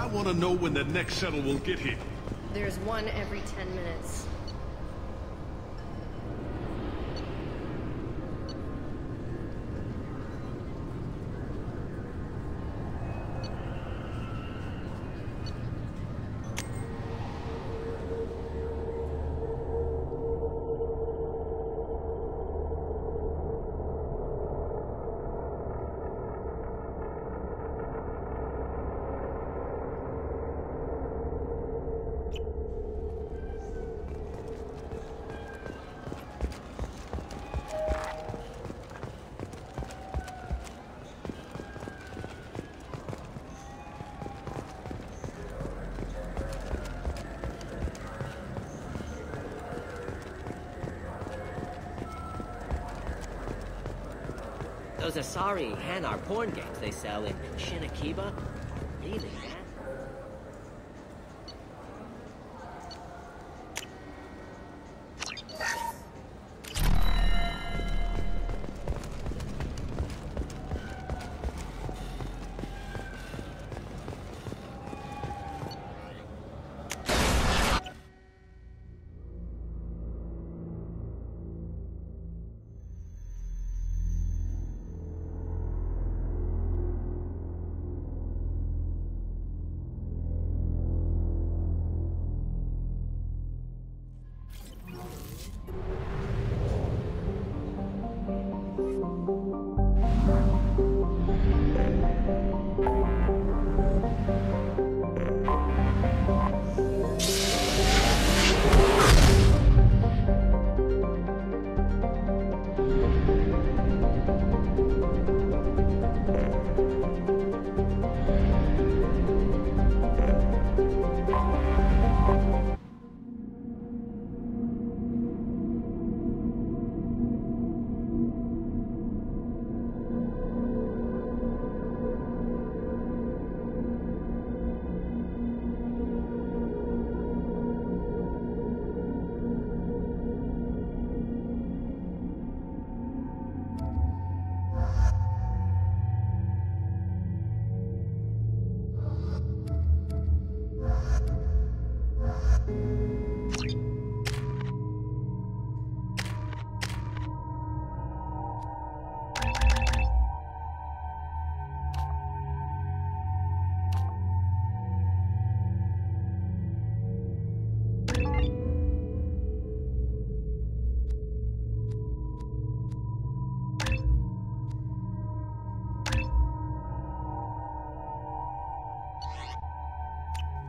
I want to know when the next shuttle will get here. There's one every 10 minutes. Those Asari Hanar porn games they sell in Shinakiba? Really, man?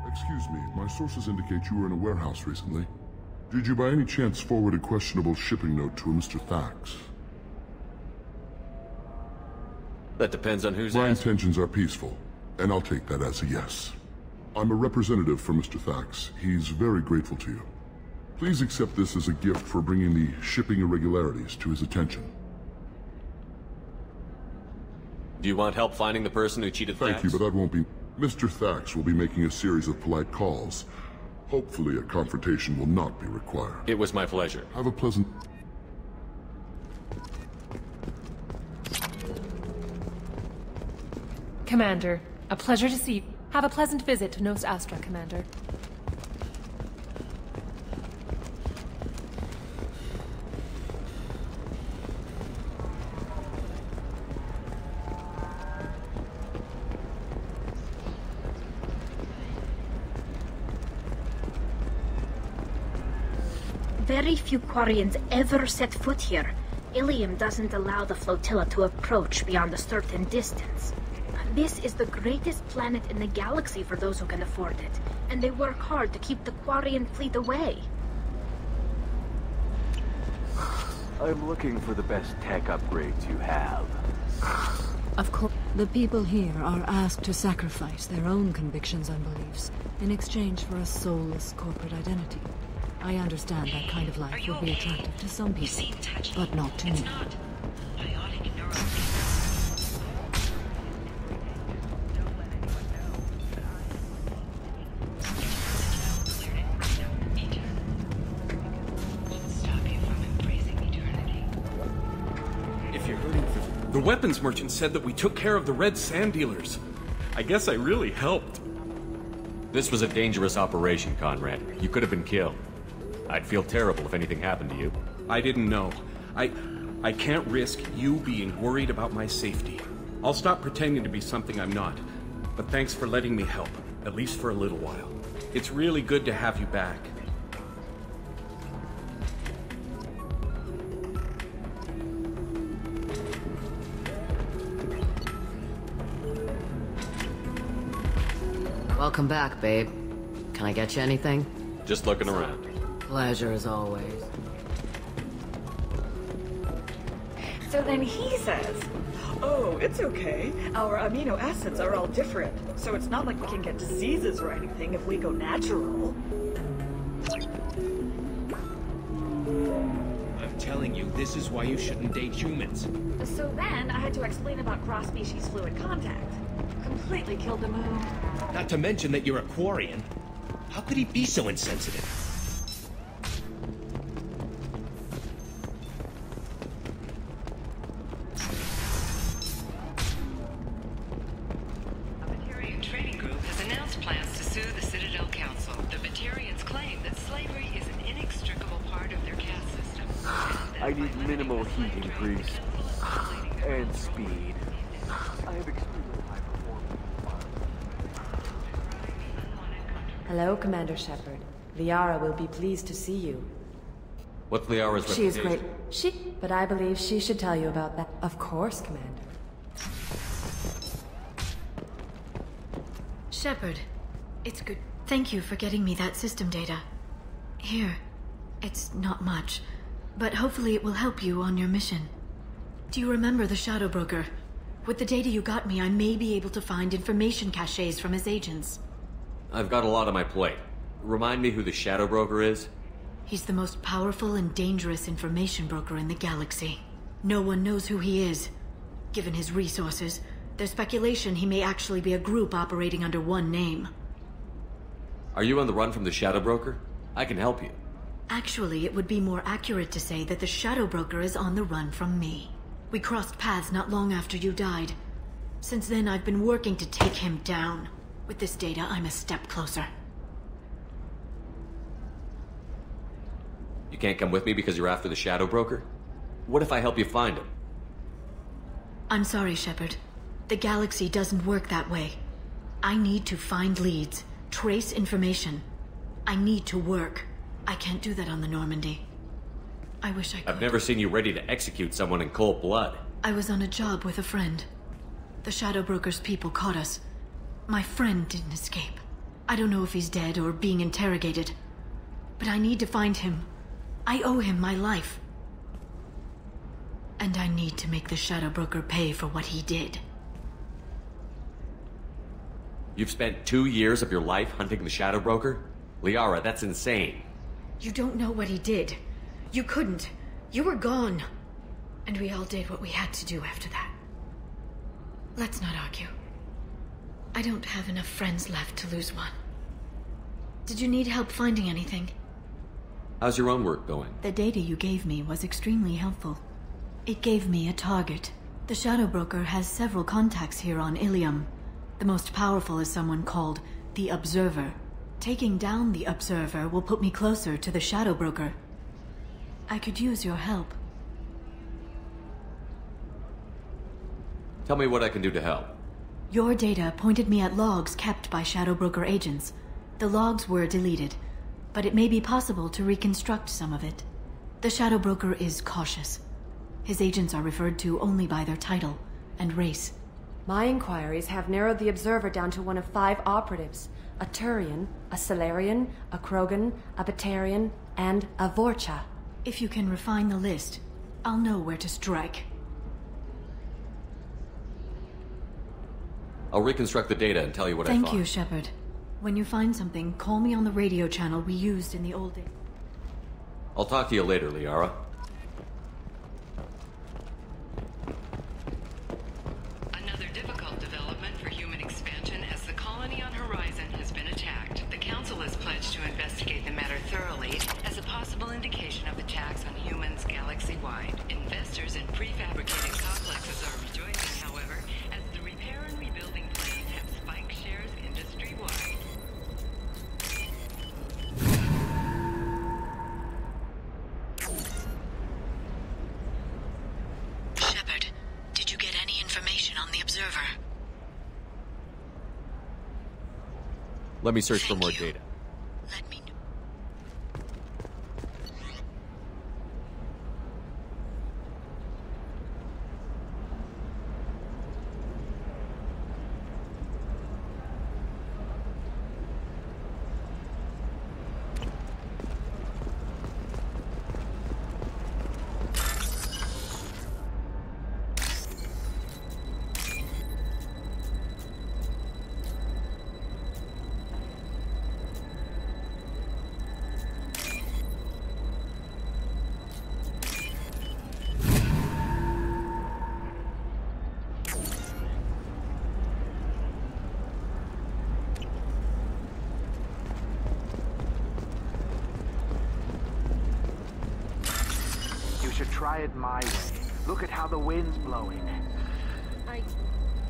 Excuse me, my sources indicate you were in a warehouse recently. Did you by any chance forward a questionable shipping note to a Mr. Thax? That depends on who's My asking. intentions are peaceful, and I'll take that as a yes. I'm a representative for Mr. Thax. He's very grateful to you. Please accept this as a gift for bringing the shipping irregularities to his attention. Do you want help finding the person who cheated Thax? Thank you, but that won't be... Mr. Thax will be making a series of polite calls. Hopefully a confrontation will not be required. It was my pleasure. Have a pleasant... Commander, a pleasure to see you. Have a pleasant visit to Nos Astra, Commander. Very few Quarians ever set foot here. Ilium doesn't allow the flotilla to approach beyond a certain distance. This is the greatest planet in the galaxy for those who can afford it, and they work hard to keep the Quarian fleet away. I'm looking for the best tech upgrades you have. Of course, the people here are asked to sacrifice their own convictions and beliefs in exchange for a soulless corporate identity. I understand that kind of life would be attractive to some people, but not to me. If you're hurting for... The weapons merchant said that we took care of the red sand dealers. I guess I really helped. This was a dangerous operation, Conrad. You could have been killed. I'd feel terrible if anything happened to you. I didn't know. I can't risk you being worried about my safety. I'll stop pretending to be something I'm not. But thanks for letting me help, at least for a little while. It's really good to have you back. Welcome back, babe. Can I get you anything? Just looking around. Pleasure as always. So then he says, oh, it's okay. Our amino acids are all different, so it's not like we can get diseases or anything if we go natural. I'm telling you, this is why you shouldn't date humans. So then I had to explain about cross-species fluid contact. Completely killed the mood. Not to mention that you're a Quarian. How could he be so insensitive? A Batarian trading group has announced plans to sue the Citadel Council. The Batarians claim that slavery is an inextricable part of their caste system. I need minimal heat increase. And speed. I have extremely high performance. Hello, Commander Shepard. Liara will be pleased to see you. What's Liara's She is reputation? great. But I believe she should tell you about that. Of course, Commander. Shepard, it's good. Thank you for getting me that system data. Here. It's not much, but hopefully it will help you on your mission. Do you remember the Shadow Broker? With the data you got me, I may be able to find information caches from his agents. I've got a lot on my plate. Remind me who the Shadow Broker is? He's the most powerful and dangerous information broker in the galaxy. No one knows who he is. Given his resources, there's speculation he may actually be a group operating under one name. Are you on the run from the Shadow Broker? I can help you. Actually, it would be more accurate to say that the Shadow Broker is on the run from me. We crossed paths not long after you died. Since then, I've been working to take him down. With this data, I'm a step closer. You can't come with me because you're after the Shadow Broker? What if I help you find him? I'm sorry, Shepard. The galaxy doesn't work that way. I need to find leads, trace information. I need to work. I can't do that on the Normandy. I wish I could. I've never seen you ready to execute someone in cold blood. I was on a job with a friend. The Shadow Broker's people caught us. My friend didn't escape. I don't know if he's dead or being interrogated. But I need to find him. I owe him my life. And I need to make the Shadow Broker pay for what he did. You've spent 2 years of your life hunting the Shadow Broker? Liara, that's insane. You don't know what he did. You couldn't. You were gone. And we all did what we had to do after that. Let's not argue. I don't have enough friends left to lose one. Did you need help finding anything? How's your own work going? The data you gave me was extremely helpful. It gave me a target. The Shadow Broker has several contacts here on Ilium. The most powerful is someone called the Observer. Taking down the Observer will put me closer to the Shadow Broker. I could use your help. Tell me what I can do to help. Your data pointed me at logs kept by Shadow Broker agents. The logs were deleted, but it may be possible to reconstruct some of it. The Shadow Broker is cautious. His agents are referred to only by their title and race. My inquiries have narrowed the Observer down to one of 5 operatives. A Turian, a Solarian, a Krogan, a Batarian, and a Vorcha. If you can refine the list, I'll know where to strike. I'll reconstruct the data and tell you what I found. Thank you, Shepard. When you find something, call me on the radio channel we used in the old days. I'll talk to you later, Liara. Another difficult development for human expansion as the colony on Horizon has been attacked. The Council has pledged to investigate the matter thoroughly as a possible indication of attacks on humans galaxy-wide. Investors in prefabricated complexes are rejoicing, however, as the repair and rebuilding plans have spiked shares industry-wide. Let me search for more data. Let me know. Try it my way. Look at how the wind's blowing.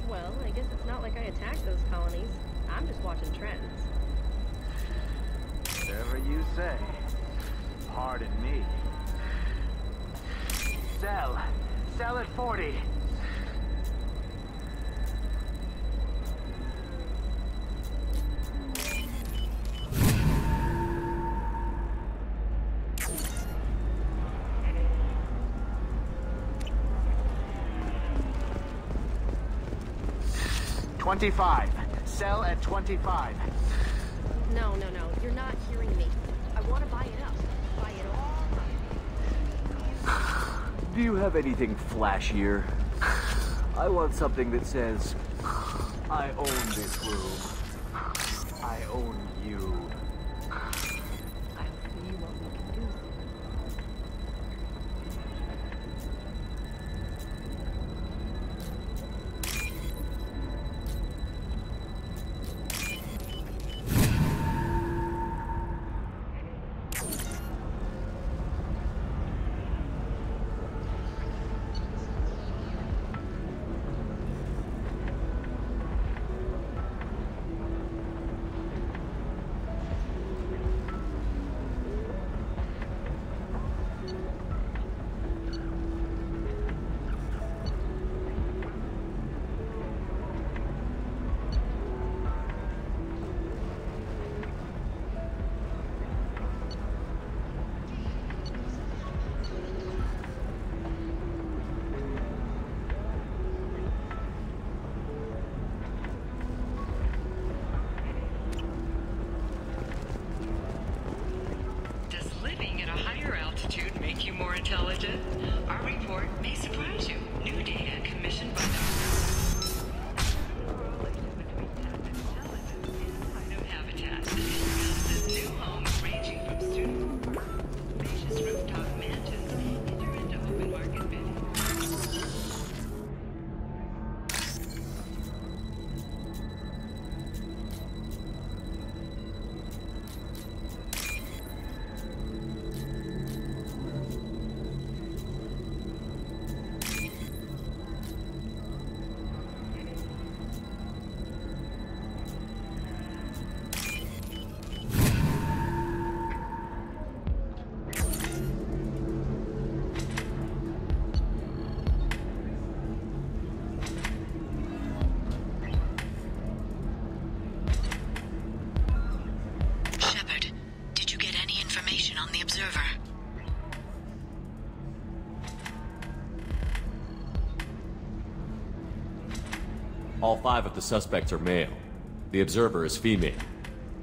Well, I guess it's not like I attacked those colonies. I'm just watching trends. Whatever you say. Pardon me. Sell. Sell at 40. $25. Sell at $25. No. You're not hearing me. I want to buy it up. Buy it all up. Do you have anything flashier? I want something that says, I own this room. I own you. Intelligent. Our report may surprise you. New data commissioned by the item habitat. This new home ranging from student spacious rooftop mansions enter into open market bidding. All 5 of the suspects are male. The observer is female.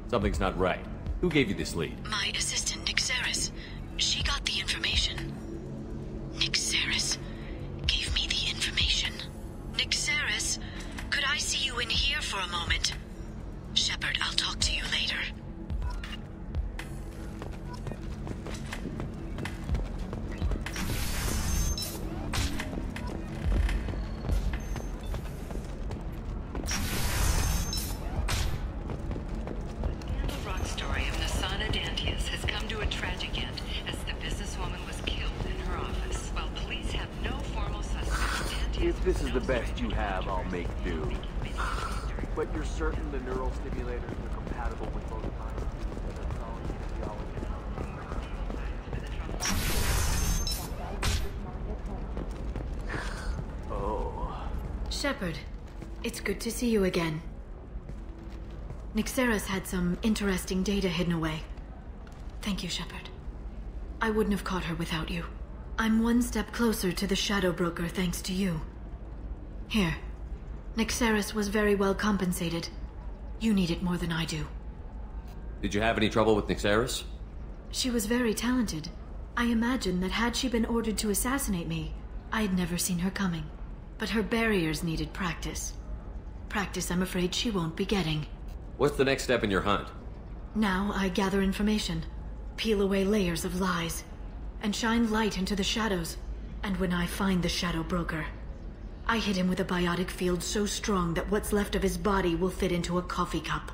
Something's not right. Who gave you this lead? My assistant, Nick Saris. She got the information. Nick Saris gave me the information. Nick Saris, could I see you in here for a moment? Shepard, I'll talk to you later. If this is the best you have, I'll make do. But you're certain the neural stimulators are compatible with both minds? Shepard, it's good to see you again. Nyxeris had some interesting data hidden away. Thank you, Shepard. I wouldn't have caught her without you. I'm one step closer to the Shadow Broker thanks to you. Here. Nyxeris was very well compensated. You need it more than I do. Did you have any trouble with Nyxeris? She was very talented. I imagine that had she been ordered to assassinate me, I'd never seen her coming. But her barriers needed practice. Practice I'm afraid she won't be getting. What's the next step in your hunt? Now I gather information, peel away layers of lies, and shine light into the shadows. And when I find the Shadow Broker, I hit him with a biotic field so strong that what's left of his body will fit into a coffee cup.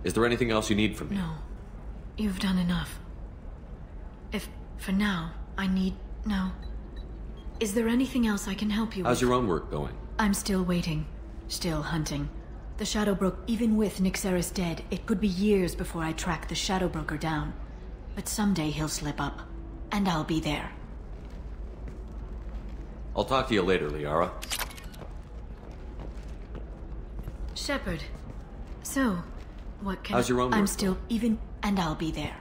Is there anything else you need from me? No. You've done enough. If, for now, I need... No. Is there anything else I can help you with? How's your own work going? I'm still waiting. Still hunting. The Shadow Broker, even with Nyxeris dead, it could be years before I track the Shadow Broker down. But someday he'll slip up. And I'll be there. I'll talk to you later, Liara. Shepard. So, what can How's your own work I'm still even... And I'll be there.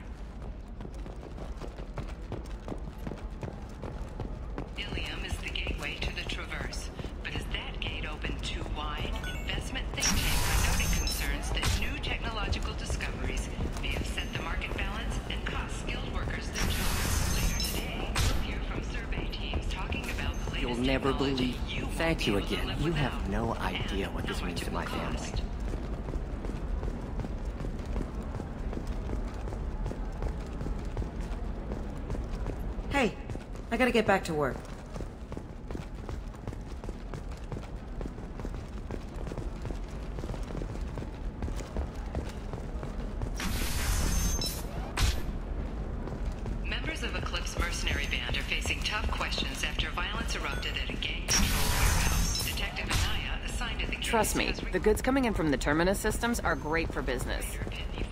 Ilium is the gateway to the Traverse. But is that gate open too wide? Investment think tanks are noting concerns that new technological discoveries may have set the market balance and cost skilled workers their jobs. Later today, we'll hear from survey teams talking about the latest You'll never technology believe. Thank you again. You have no idea what this means to my family. Hey, I gotta get back to work. Members of Eclipse mercenary band are facing tough questions after violence erupted at a gang-controlled warehouse. Detective Anaya, assigned to the case, Trust me, the goods coming in from the Terminus systems are great for business.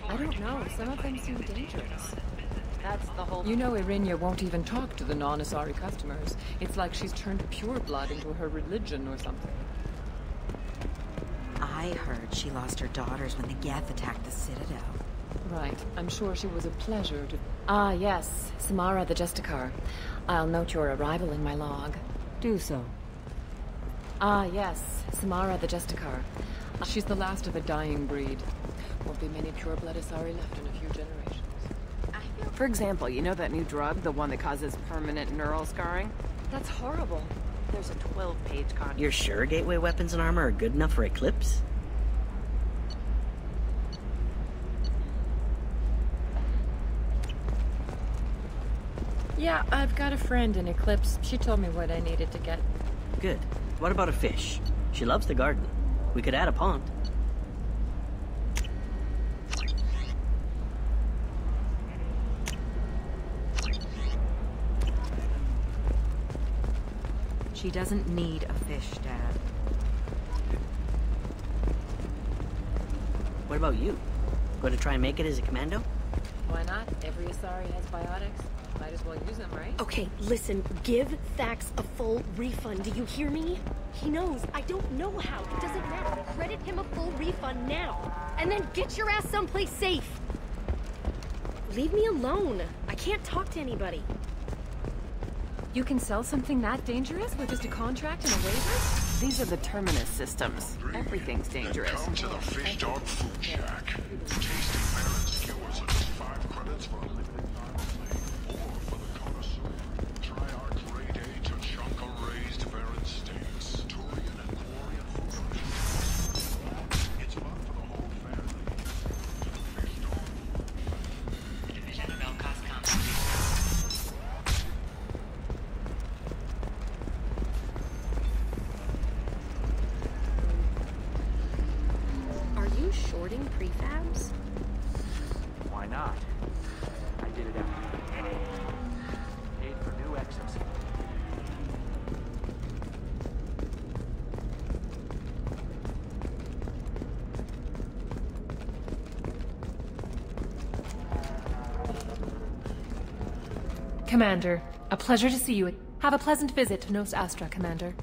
I don't know. Some of them seem dangerous. That's the whole... You know Irinia won't even talk to the non-Asari customers. It's like she's turned pureblood into her religion or something. I heard she lost her daughters when the Geth attacked the Citadel. Right. I'm sure she was a pleasure to... Ah, yes. Samara the Justicar. I'll note your arrival in my log. Do so. Ah, yes. Samara the Justicar. She's the last of a dying breed. Won't be many pure-blood Asari left in a few generations. For example, you know that new drug, the one that causes permanent neural scarring? That's horrible. There's a 12-page contract. You're sure gateway weapons and armor are good enough for Eclipse? Yeah, I've got a friend in Eclipse. She told me what I needed to get. Good. What about a fish? She loves the garden. We could add a pond. She doesn't need a fish, Dad. What about you? Going to try and make it as a commando? Why not? Every Asari has biotics. Might as well use them, right? Okay, listen, give Thax a full refund. Do you hear me? He knows. I don't know how. It doesn't matter. Credit him a full refund now. And then get your ass someplace safe. Leave me alone. I can't talk to anybody. You can sell something that dangerous with just a contract and a waiver? These are the Terminus systems. Everything's dangerous. Come to the Fish Dog Food Shack. Tasty Baron skewers are just 5 credits for a limited time only. Or for the connoisseur, try our grade A to chunka raised Baron steaks. Turian and Quarian food. It's fun for the whole family. Fish Dog. Division of Elcos Comp. Are you shorting prefabs? Why not? I did it after paid for new exos. Commander, a pleasure to see you. Have a pleasant visit to Nos Astra, Commander.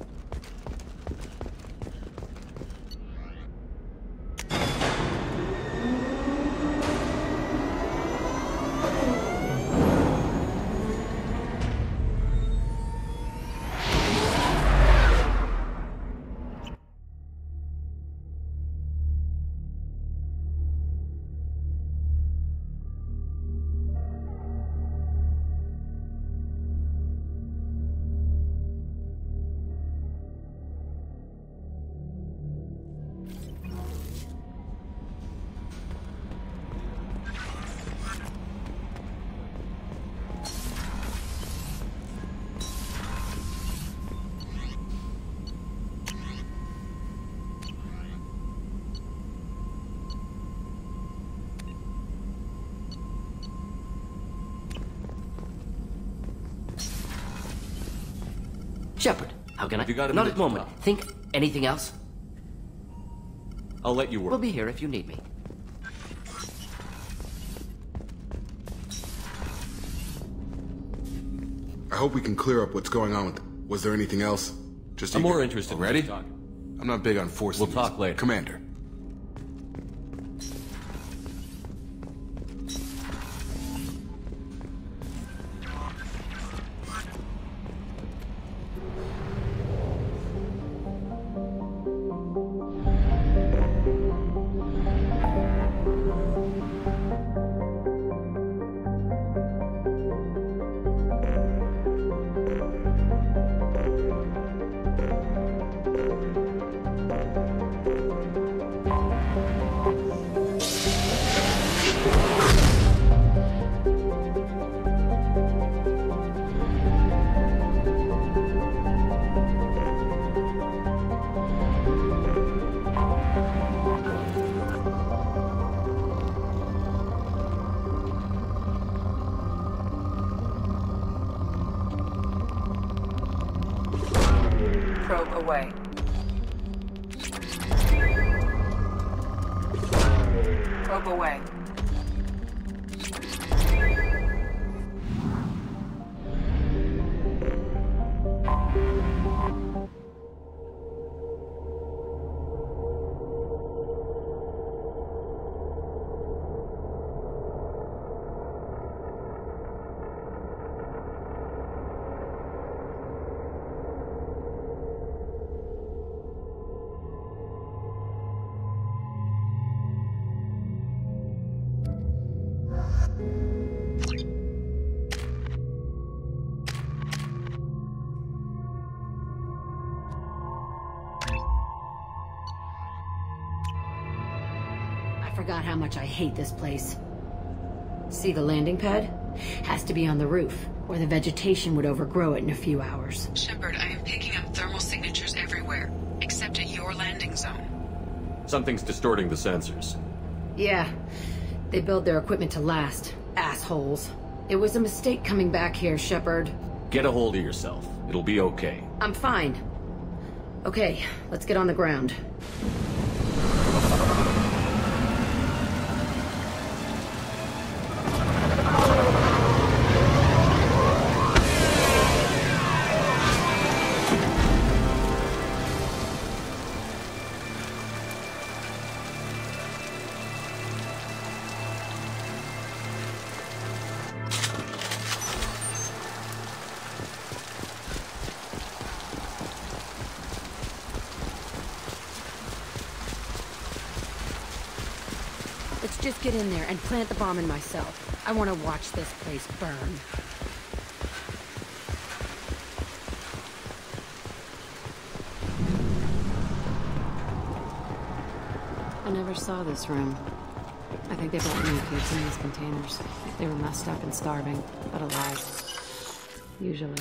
Shepard, how can I... Have you got a Not minute at the moment. to talk? Think anything else? I'll let you work. We'll be here if you need me. I hope we can clear up what's going on with it. Was there anything else? Just I'm eager. more interested in Ready? talking. I'm not big on forcing We'll talk these. later. Commander. Probe away. Probe away. I forgot how much I hate this place. See the landing pad? Has to be on the roof, or the vegetation would overgrow it in a few hours. Shepard, I am picking up thermal signatures everywhere, except at your landing zone. Something's distorting the sensors. Yeah, they build their equipment to last. Assholes. It was a mistake coming back here, Shepard. Get a hold of yourself. It'll be okay. I'm fine. Okay, let's get on the ground. Let's just get in there and plant the bomb in myself. I want to watch this place burn. I never saw this room. I think they brought new kids in these containers. They were messed up and starving, but alive. Usually.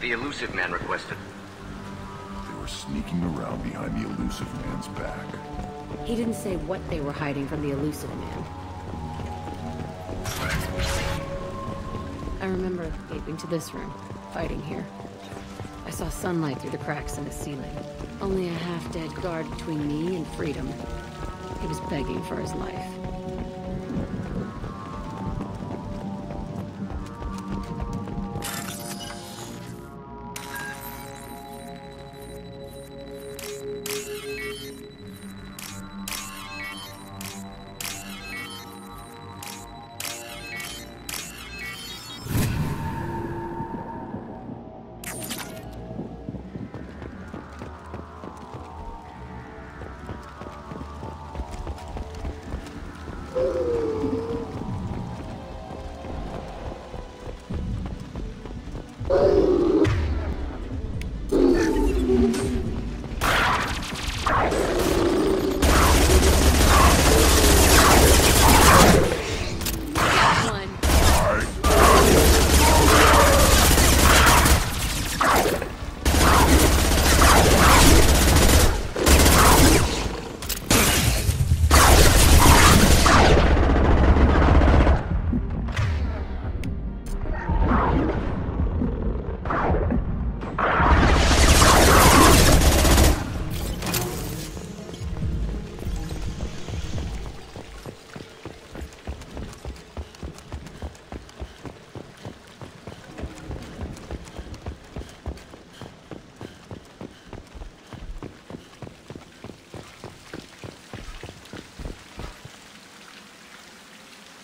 The elusive man requested. They were sneaking around behind the elusive man's back. He didn't say what they were hiding from the elusive man. I remember escaping to this room, fighting here. I saw sunlight through the cracks in the ceiling. Only a half-dead guard between me and freedom. He was begging for his life.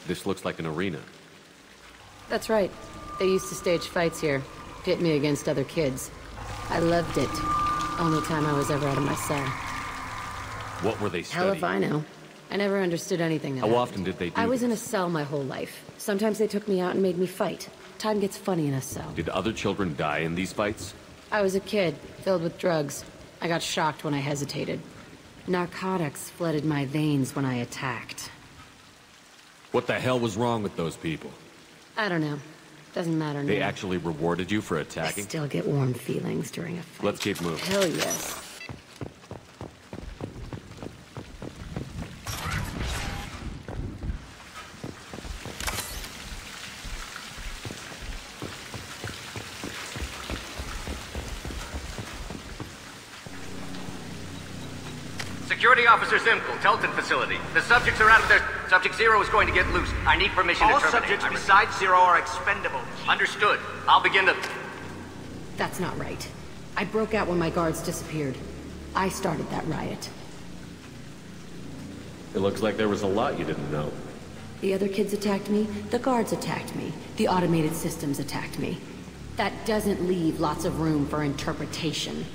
This looks like an arena. That's right. They used to stage fights here. Pit me against other kids. I loved it. Only time I was ever out of my cell. What were they studying? Hell if I know. I never understood anything that How happened. often did they do I was this? in a cell my whole life. Sometimes they took me out and made me fight. Time gets funny in a cell. Did other children die in these fights? I was a kid, filled with drugs. I got shocked when I hesitated. Narcotics flooded my veins when I attacked. What the hell was wrong with those people? I don't know. Doesn't matter now. They actually rewarded you for I attacking? still get warm feelings during a fight. Let's keep moving. Hell yes. Security Officer Simcoe, Telton facility. The subjects are out of their... Subject Zero is going to get loose. I need permission to All terminate. subjects besides Zero are expendable. Understood. I'll begin to... That's not right. I broke out when my guards disappeared. I started that riot. It looks like there was a lot you didn't know. The other kids attacked me, the guards attacked me, the automated systems attacked me. That doesn't leave lots of room for interpretation.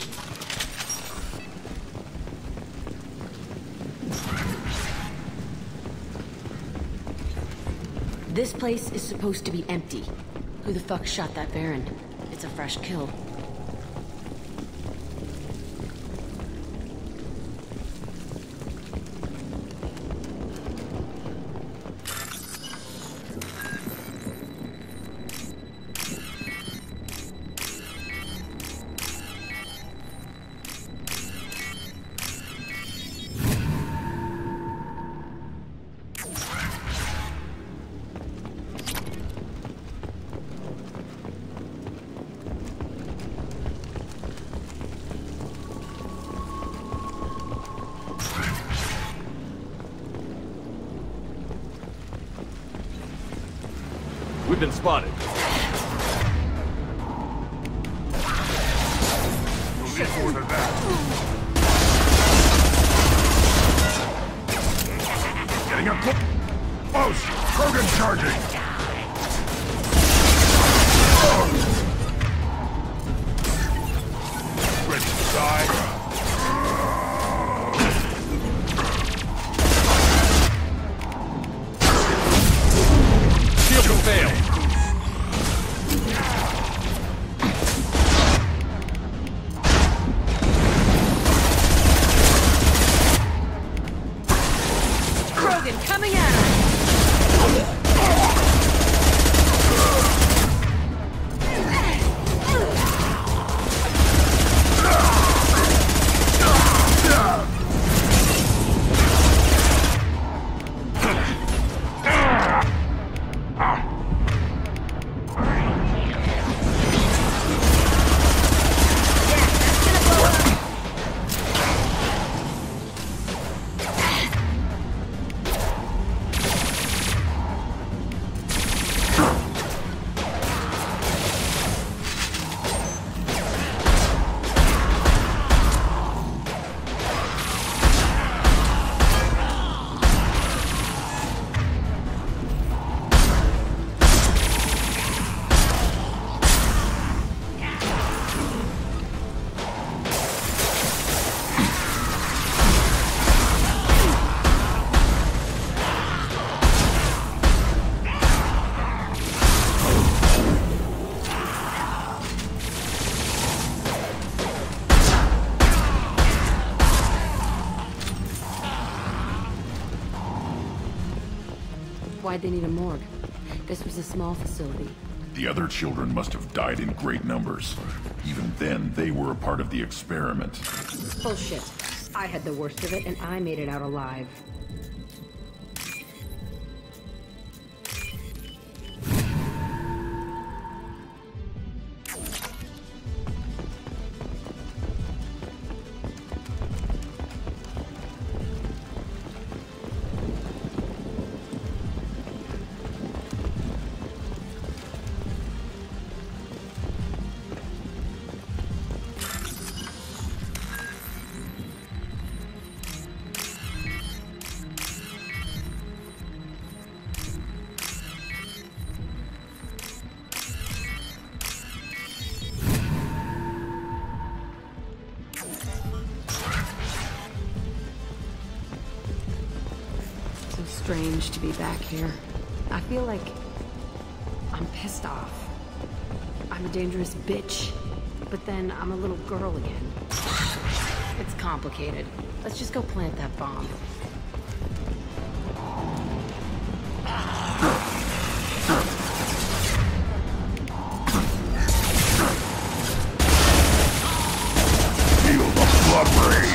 This place is supposed to be empty. Who the fuck shot that Baron? It's a fresh kill. We've been spotted. You'll need more than that. Getting up close. Krogan charging. Ready to die. Fail. Krogan coming at us! Why'd they need a morgue? This was a small facility. The other children must have died in great numbers. Even then, they were a part of the experiment. Bullshit. I had the worst of it, and I made it out alive. strange to be back here. I feel like I'm pissed off. I'm a dangerous bitch, but then I'm a little girl again. It's complicated. Let's just go plant that bomb. Feel the blood rage.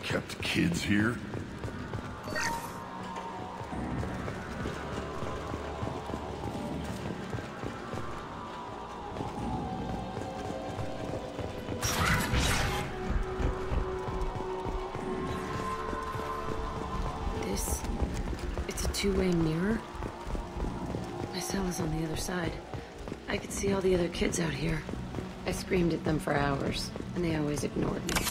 Kept kids here? It's a two-way mirror. My cell is on the other side. I could see all the other kids out here. I screamed at them for hours, and they always ignored me.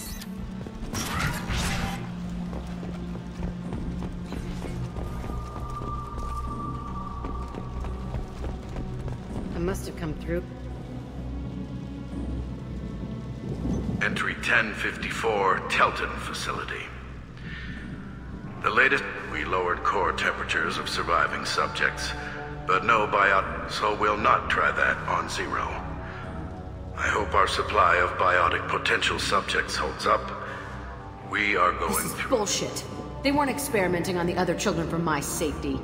Must have come through. Entry 1054, Telton facility. The latest, we lowered core temperatures of surviving subjects, but no biot, so we'll not try that on Zero. I hope our supply of biotic potential subjects holds up. We are going This is bullshit. They weren't experimenting on the other children for my safety.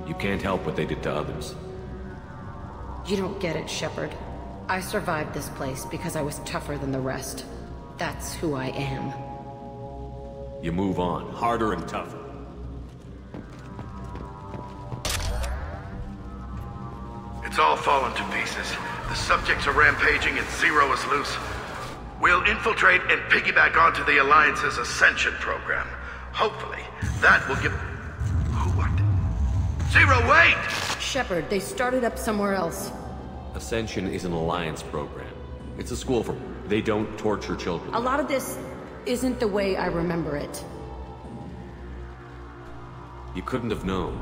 You can't help what they did to others. You don't get it, Shepard. I survived this place because I was tougher than the rest. That's who I am. You move on, harder and tougher. It's all fallen to pieces. The subjects are rampaging and Zero is loose. We'll infiltrate and piggyback onto the Alliance's Ascension program. Hopefully, that will give... Zero, wait! Shepard, they started up somewhere else. Ascension is an Alliance program. It's a school for... They don't torture children. A lot of this isn't the way I remember it. You couldn't have known.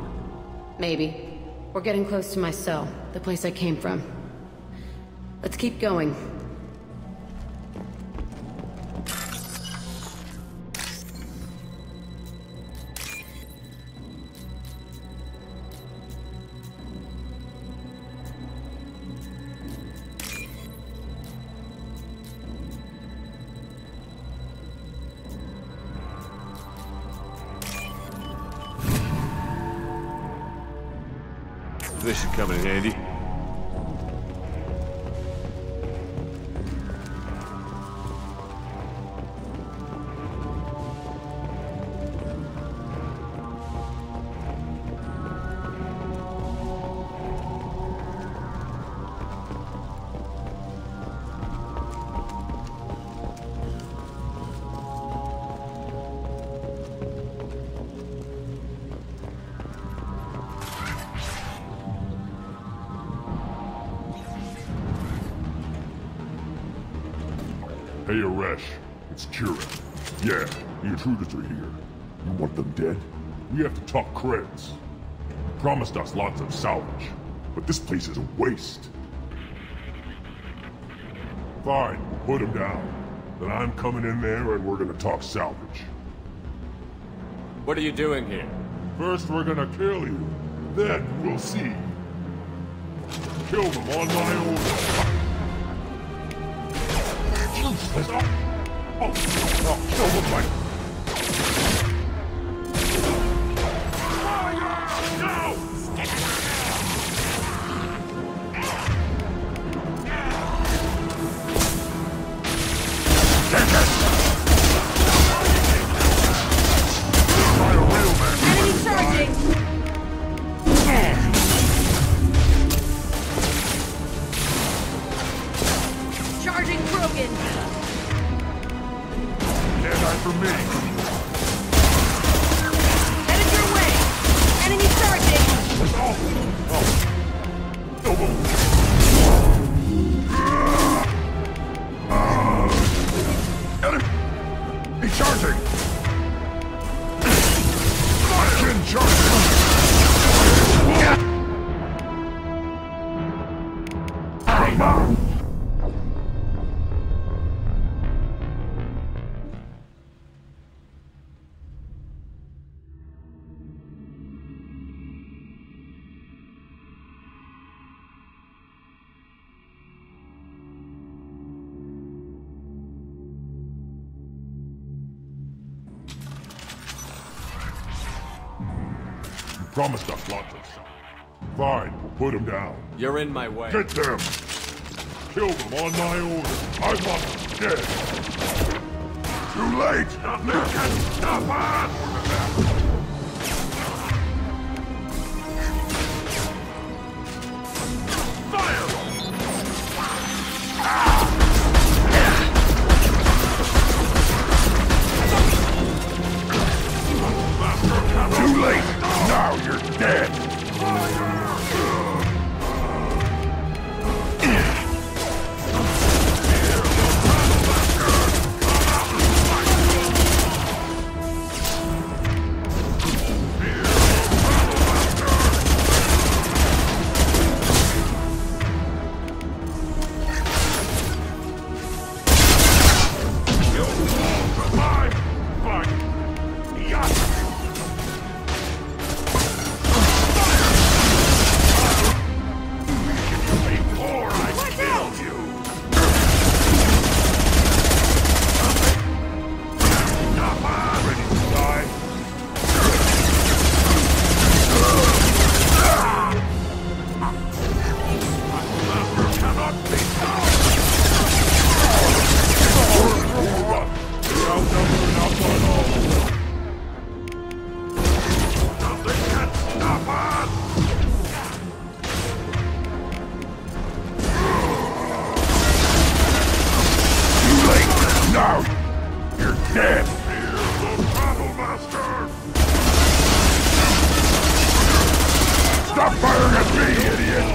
Maybe. We're getting close to my cell, the place I came from. Let's keep going. This should come in handy. Hey, Aresh. It's Kira. Yeah, the intruders are here. You want them dead? We have to talk creds. You promised us lots of salvage, but this place is a waste. Fine, put him down. Then I'm coming in there and we're gonna talk salvage. What are you doing here? First we're gonna kill you, then we'll see. Kill them on my order. Oh, kill them like... He's charging! Fucking charging! Promised us lots of stuff. Fine, we'll put them down. You're in my way. Get them! Kill them on my order. I want them dead. Too late! You can stop us! Fire! Too late! Now you're dead! Now you're dead! Fear the Battle Master! Stop firing at me, idiot!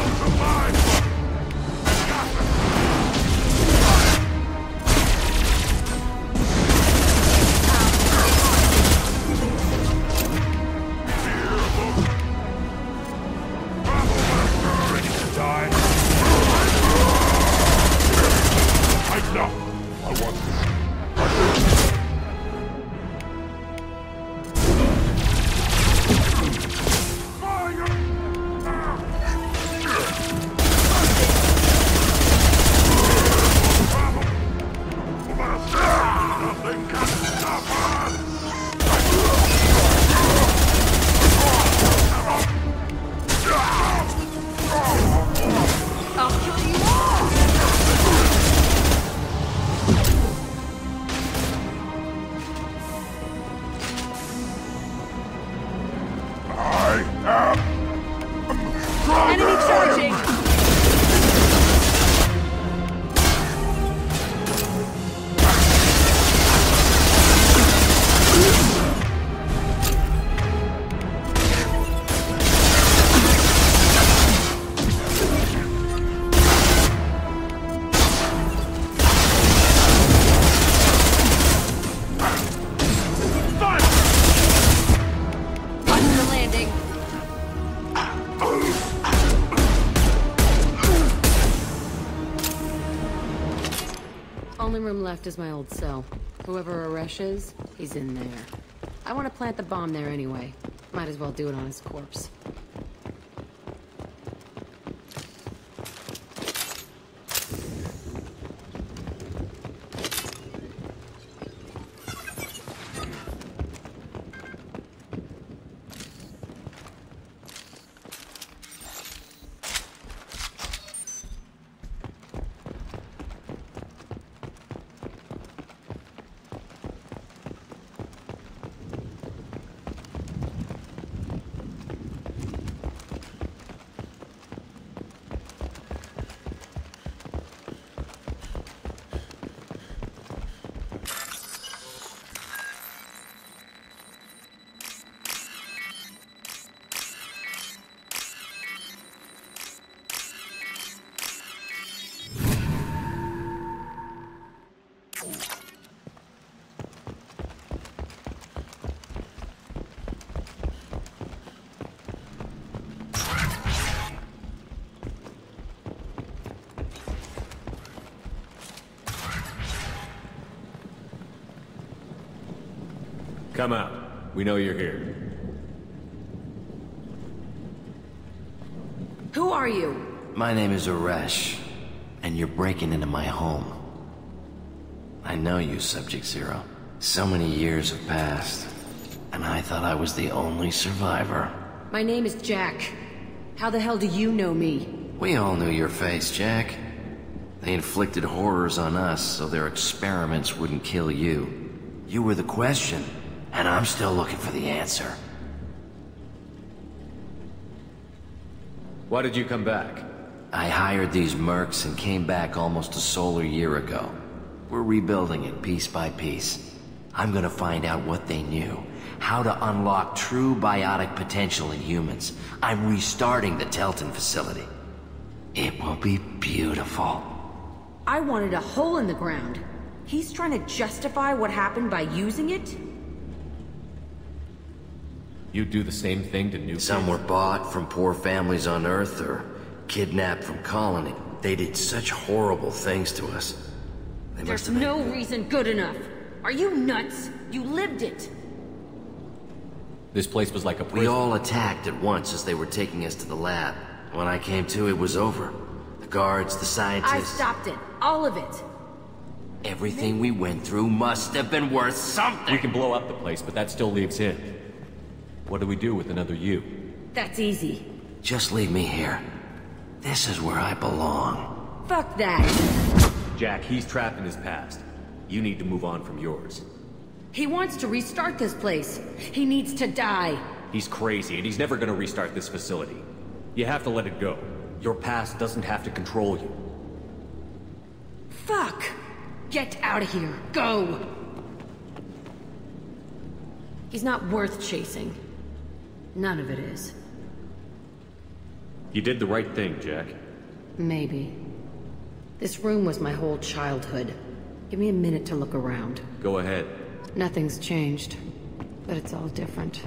Enemy charging! Only room left is my old cell. Whoever Aresh is, he's in there. I want to plant the bomb there anyway. Might as well do it on his corpse. Come out. We know you're here. Who are you? My name is Aresh, and you're breaking into my home. I know you, Subject Zero. So many years have passed, and I thought I was the only survivor. My name is Jack. How the hell do you know me? We all knew your face, Jack. They inflicted horrors on us so their experiments wouldn't kill you. You were the question, and I'm still looking for the answer. Why did you come back? I hired these mercs and came back almost a solar year ago. We're rebuilding it piece by piece. I'm gonna find out what they knew. How to unlock true biotic potential in humans. I'm restarting the Telton facility. It will be beautiful. I wanted a hole in the ground. He's trying to justify what happened by using it? You do the same thing to new Some kids? were bought from poor families on Earth or kidnapped from Colony. They did such horrible things to us. There's no reason good enough. Are you nuts? You lived it. This place was like a prison. We all attacked at once as they were taking us to the lab. When I came to, it was over. The guards, the scientists... I stopped it. All of it. Everything we went through must have been worth something! We can blow up the place, but that still leaves him. What do we do with another you? That's easy. Just leave me here. This is where I belong. Fuck that. Jack, he's trapped in his past. You need to move on from yours. He wants to restart this place. He needs to die. He's crazy, and he's never gonna restart this facility. You have to let it go. Your past doesn't have to control you. Fuck! Get out of here. Go! He's not worth chasing. None of it is. You did the right thing, Jack. Maybe. This room was my whole childhood. Give me a minute to look around. Go ahead. Nothing's changed, but it's all different.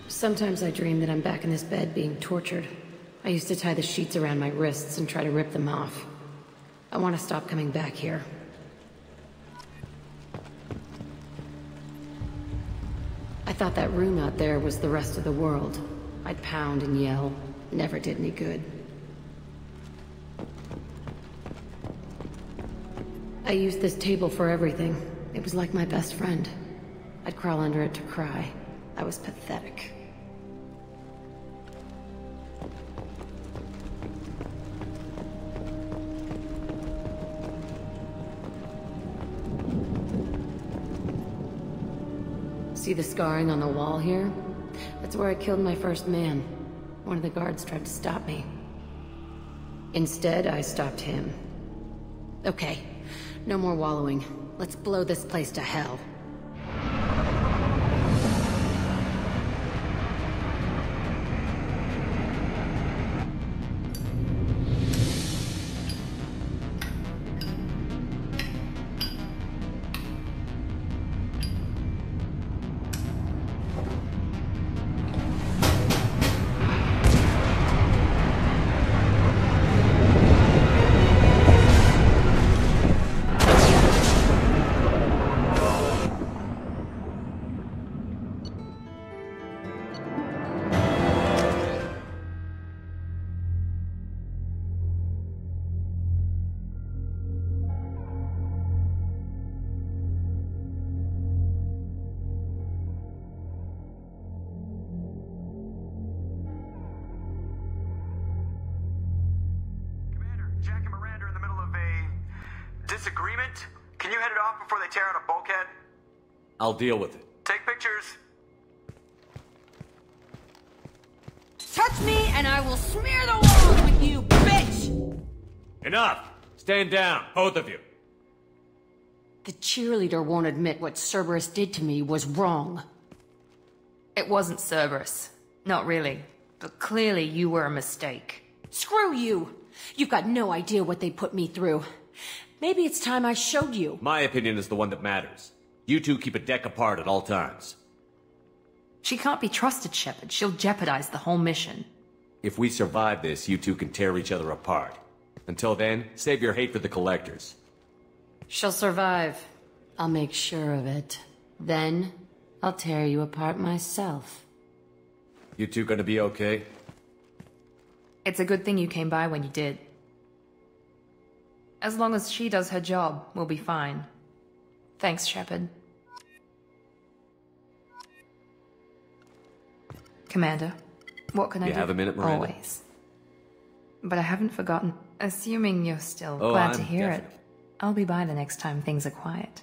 Sometimes I dream that I'm back in this bed being tortured. I used to tie the sheets around my wrists and try to rip them off. I want to stop coming back here. I thought that room out there was the rest of the world. I'd pound and yell. Never did any good. I used this table for everything. It was like my best friend. I'd crawl under it to cry. I was pathetic. See the scarring on the wall here? That's where I killed my first man. One of the guards tried to stop me. Instead, I stopped him. Okay, no more wallowing. Let's blow this place to hell. Disagreement? Can you head it off before they tear out a bulkhead? I'll deal with it. Take pictures. Touch me and I will smear the walls with you, bitch! Enough! Stand down, both of you. The cheerleader won't admit what Cerberus did to me was wrong. It wasn't Cerberus. Not really. But clearly you were a mistake. Screw you! You've got no idea what they put me through. Maybe it's time I showed you. My opinion is the one that matters. You two keep a deck apart at all times. She can't be trusted, Shepard. She'll jeopardize the whole mission. If we survive this, you two can tear each other apart. Until then, save your hate for the collectors. She'll survive. I'll make sure of it. Then, I'll tear you apart myself. You two gonna be okay? It's a good thing you came by when you did. As long as she does her job, we'll be fine. Thanks, Shepard. Commander, what can I do? You have a minute, Miranda? Always. But I haven't forgotten. Assuming you're still Oh, glad to I'm hear definitely- it, I'll be by the next time things are quiet.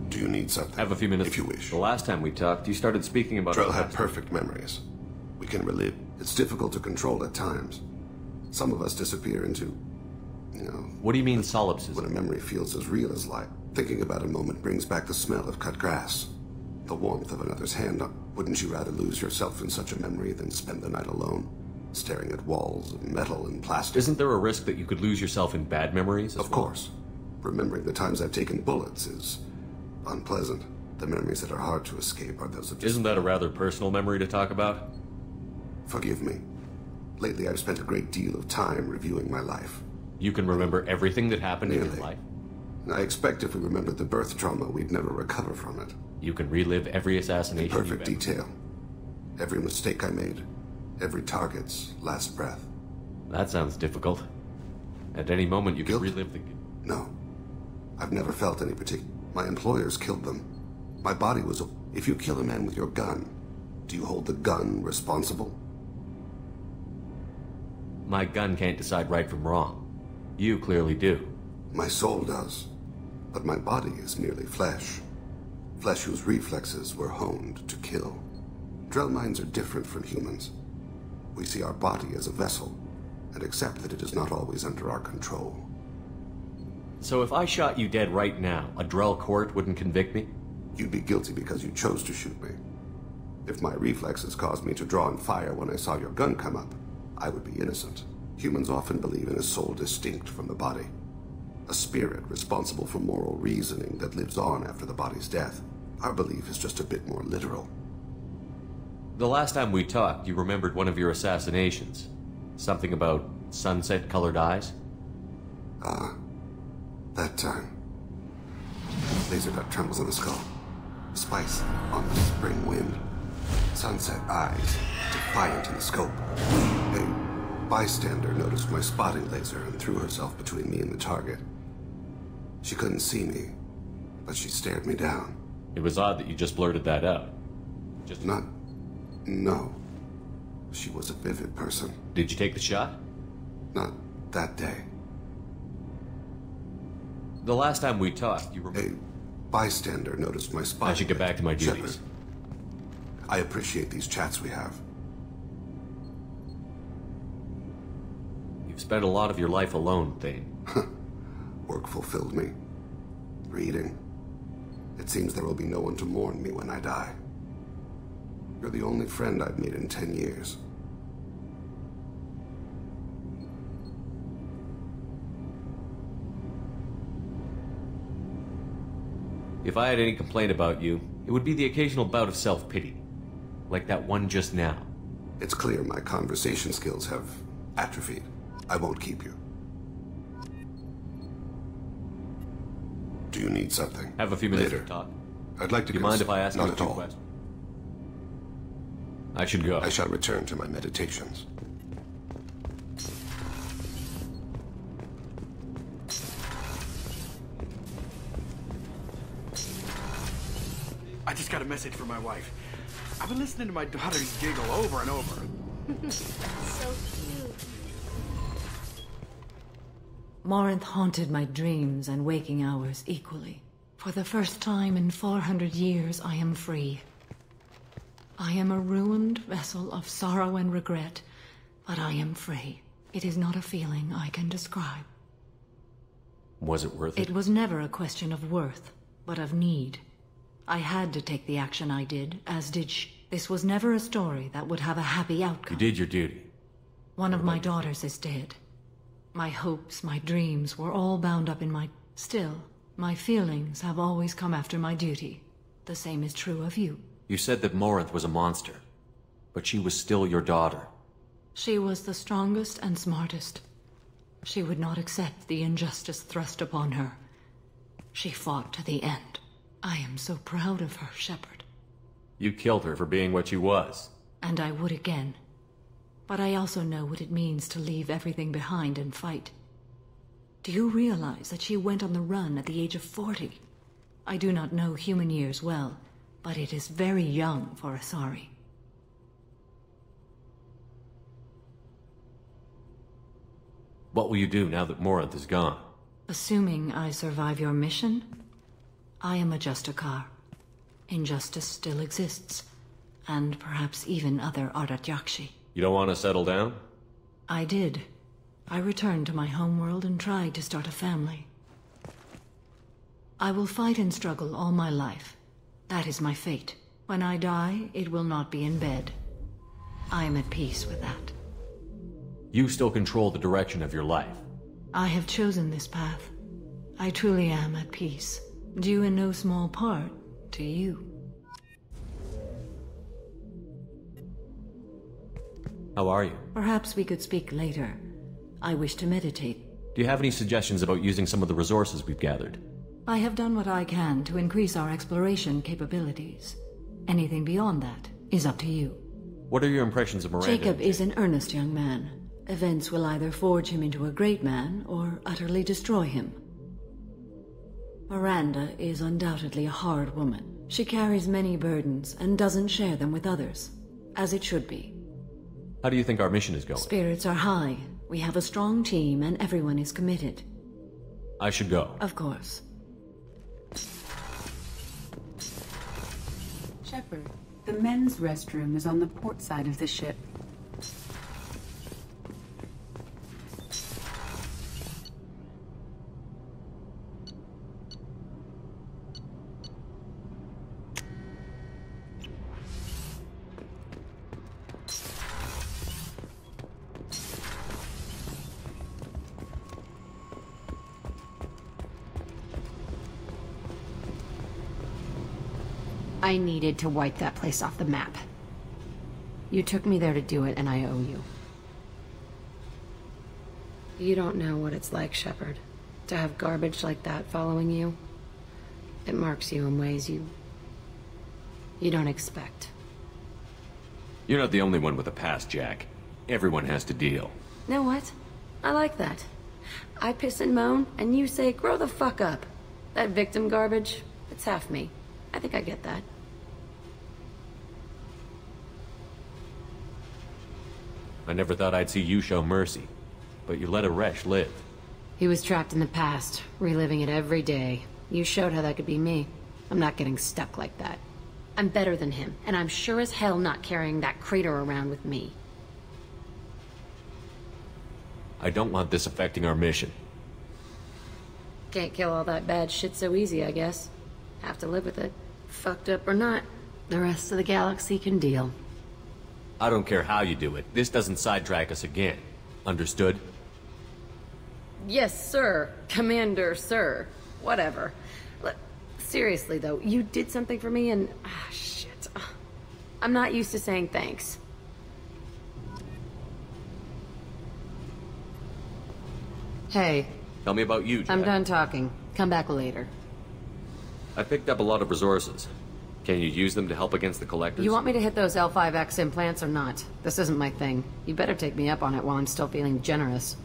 Do you need something? Have a few minutes. If you wish. The last time we talked, you started speaking about... Drell had perfect memories. We can relive. It's difficult to control at times. Some of us disappear into, What do you mean solipsism? When a memory feels as real as life. Thinking about a moment brings back the smell of cut grass. The warmth of another's hand. Wouldn't you rather lose yourself in such a memory than spend the night alone, staring at walls of metal and plastic? Isn't there a risk that you could lose yourself in bad memories as well? Of course. Remembering the times I've taken bullets is unpleasant. The memories that are hard to escape are those of... Isn't that a rather personal memory to talk about? Forgive me. Lately, I've spent a great deal of time reviewing my life. You can remember everything that happened in your life? I expect if we remembered the birth trauma, we'd never recover from it. You can relive every assassination In perfect detail. Every mistake I made. Every target's last breath. That sounds difficult. At any moment, you can relive the... No. I've never felt any particular... My employers killed them. My body was... If you kill a man with your gun, do you hold the gun responsible? My gun can't decide right from wrong. You clearly do. My soul does. But my body is merely flesh. Flesh whose reflexes were honed to kill. Drell minds are different from humans. We see our body as a vessel, and accept that it is not always under our control. So if I shot you dead right now, a Drell court wouldn't convict me? You'd be guilty because you chose to shoot me. If my reflexes caused me to draw and fire when I saw your gun come up, I would be innocent. Humans often believe in a soul distinct from the body. A spirit responsible for moral reasoning that lives on after the body's death. Our belief is just a bit more literal. The last time we talked, you remembered one of your assassinations. Something about sunset-colored eyes? That time. Laser dot trembles in the skull. Spice on the spring wind. Sunset eyes, defiant in the scope. A bystander noticed my spotting laser and threw herself between me and the target. She couldn't see me, but she stared me down. It was odd that you just blurted that out. No. She was a vivid person. Did you take the shot? Not that day. The last time we talked, you remember... A bystander noticed my spotting. I should get back to my duties. Shepard, I appreciate these chats we have. You've spent a lot of your life alone, Thane. Work fulfilled me. Reading. It seems there will be no one to mourn me when I die. You're the only friend I've made in 10 years. If I had any complaint about you, it would be the occasional bout of self-pity. Like that one just now. It's clear my conversation skills have atrophied. I won't keep you. Do you need something? Have a few minutes Later. to talk. I'd like to... Do you mind if I ask you a Not few at all. questions? I should go. I shall return to my meditations. I just got a message from my wife. I've been listening to my daughters giggle over and over. So cute. Morinth haunted my dreams and waking hours equally. For the first time in 400 years, I am free. I am a ruined vessel of sorrow and regret, but I am free. It is not a feeling I can describe. Was it worth it? It was never a question of worth, but of need. I had to take the action I did, as did she. This was never a story that would have a happy outcome. You did your duty. One of my daughters is dead. My hopes, my dreams were all bound up in my... Still, My feelings have always come after my duty. The same is true of you. You said that Morinth was a monster, but she was still your daughter. She was the strongest and smartest. She would not accept the injustice thrust upon her. She fought to the end. I am so proud of her, Shepard. You killed her for being what she was. And I would again. But I also know what it means to leave everything behind and fight. Do you realize that she went on the run at the age of 40? I do not know human years well, but it is very young for Asari. What will you do now that Morinth is gone? Assuming I survive your mission, I am a Justicar. Injustice still exists, and perhaps even other Ardatyakshi. You don't want to settle down? I did. I returned to my homeworld and tried to start a family. I will fight and struggle all my life. That is my fate. When I die, it will not be in bed. I am at peace with that. You still control the direction of your life. I have chosen this path. I truly am at peace, due in no small part to you. How are you? Perhaps we could speak later. I wish to meditate. Do you have any suggestions about using some of the resources we've gathered? I have done what I can to increase our exploration capabilities. Anything beyond that is up to you. What are your impressions of Miranda? Jacob is an earnest young man. Events will either forge him into a great man or utterly destroy him. Miranda is undoubtedly a hard woman. She carries many burdens and doesn't share them with others, as it should be. How do you think our mission is going? Spirits are high. We have a strong team and everyone is committed. I should go. Of course. Shepard, the men's restroom is on the port side of the ship. I needed to wipe that place off the map. You took me there to do it, and I owe you. You don't know what it's like, Shepard, to have garbage like that following you. It marks you in ways you don't expect. You're not the only one with a past, Jack. Everyone has to deal. Know what? I like that. I piss and moan, and you say, grow the fuck up. That victim garbage, it's half me. I think I get that. I never thought I'd see you show mercy, but you let a Resh live. He was trapped in the past, reliving it every day. You showed how that could be me. I'm not getting stuck like that. I'm better than him, and I'm sure as hell not carrying that crater around with me. I don't want this affecting our mission. Can't kill all that bad shit so easy, I guess. Have to live with it. Fucked up or not, the rest of the galaxy can deal. I don't care how you do it. This doesn't sidetrack us again. Understood? Yes, sir. Commander, sir. Whatever. Look, seriously, though, you did something for me and... shit. I'm not used to saying thanks. Hey. Tell me about you, Jack. I'm done talking. Come back later. I picked up a lot of resources. Can you use them to help against the Collectors? You want me to hit those L5X implants or not? This isn't my thing. You better take me up on it while I'm still feeling generous.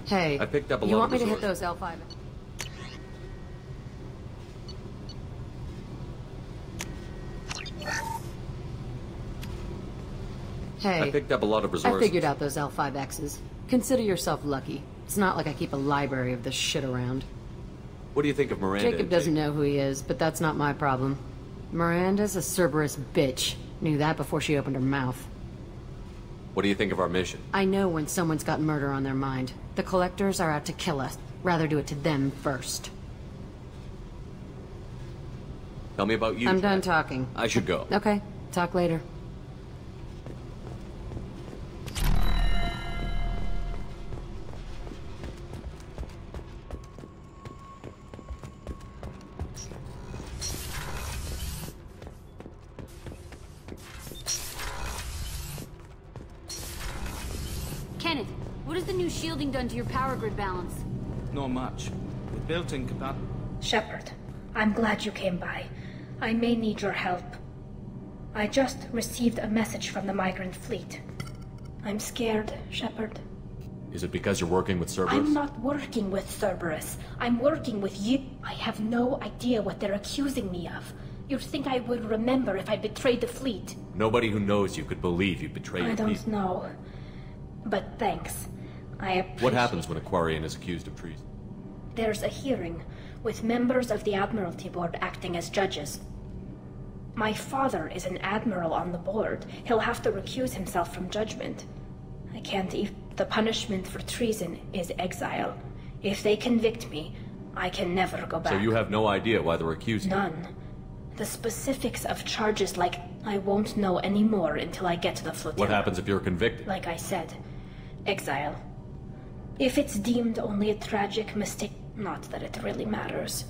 Hey, I picked up a lot you want of me to hit resources. those L5... Hey, I picked up a lot of resources. I figured out those L5Xs. Consider yourself lucky. It's not like I keep a library of this shit around. What do you think of Miranda? Jacob doesn't know who he is, but that's not my problem. Miranda's a Cerberus bitch. Knew that before she opened her mouth. What do you think of our mission? I know when someone's got murder on their mind. The Collectors are out to kill us. Rather do it to them first. Tell me about you, I'm Jack. done talking. I should go. Okay, talk later. What has the new shielding done to your power grid balance? Not much. With built-in capacity. Shepard, I'm glad you came by. I may need your help. I just received a message from the migrant fleet. I'm scared, Shepard. Is it because you're working with Cerberus? I'm not working with Cerberus. I'm working with you. I have no idea what they're accusing me of. You'd think I would remember if I betrayed the fleet. Nobody who knows you could believe you betrayed I don't people. know. But thanks. I appreciate... What happens when a Quarian is accused of treason? There's a hearing, with members of the Admiralty Board acting as judges. My father is an admiral on the board. He'll have to recuse himself from judgment. I can't even... The punishment for treason is exile. If they convict me, I can never go back. So you have no idea why they're accusing you? None. The specifics of charges, like, I won't know anymore until I get to the flotilla. What happens if you're convicted? Like I said, exile. If it's deemed only a tragic mistake, not that it really matters.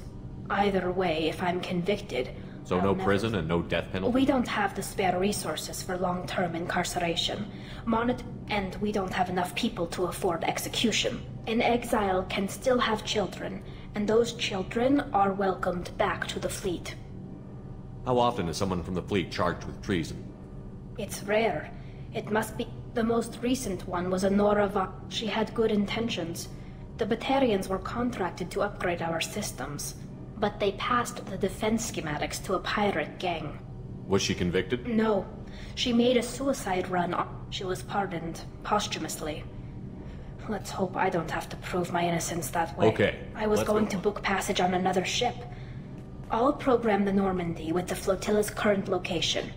Either way, if I'm convicted... So no prison and no death penalty? We don't have the spare resources for long-term incarceration. And we don't have enough people to afford execution. An exile can still have children, and those children are welcomed back to the fleet. How often is someone from the fleet charged with treason? It's rare. It must be... The most recent one was a Nora She had good intentions. The Batarians were contracted to upgrade our systems. But they passed the defense schematics to a pirate gang. Was she convicted? No. She made a suicide run. She was pardoned, posthumously. Let's hope I don't have to prove my innocence that way. Okay. I was going to book passage on another ship. I'll program the Normandy with the flotilla's current location.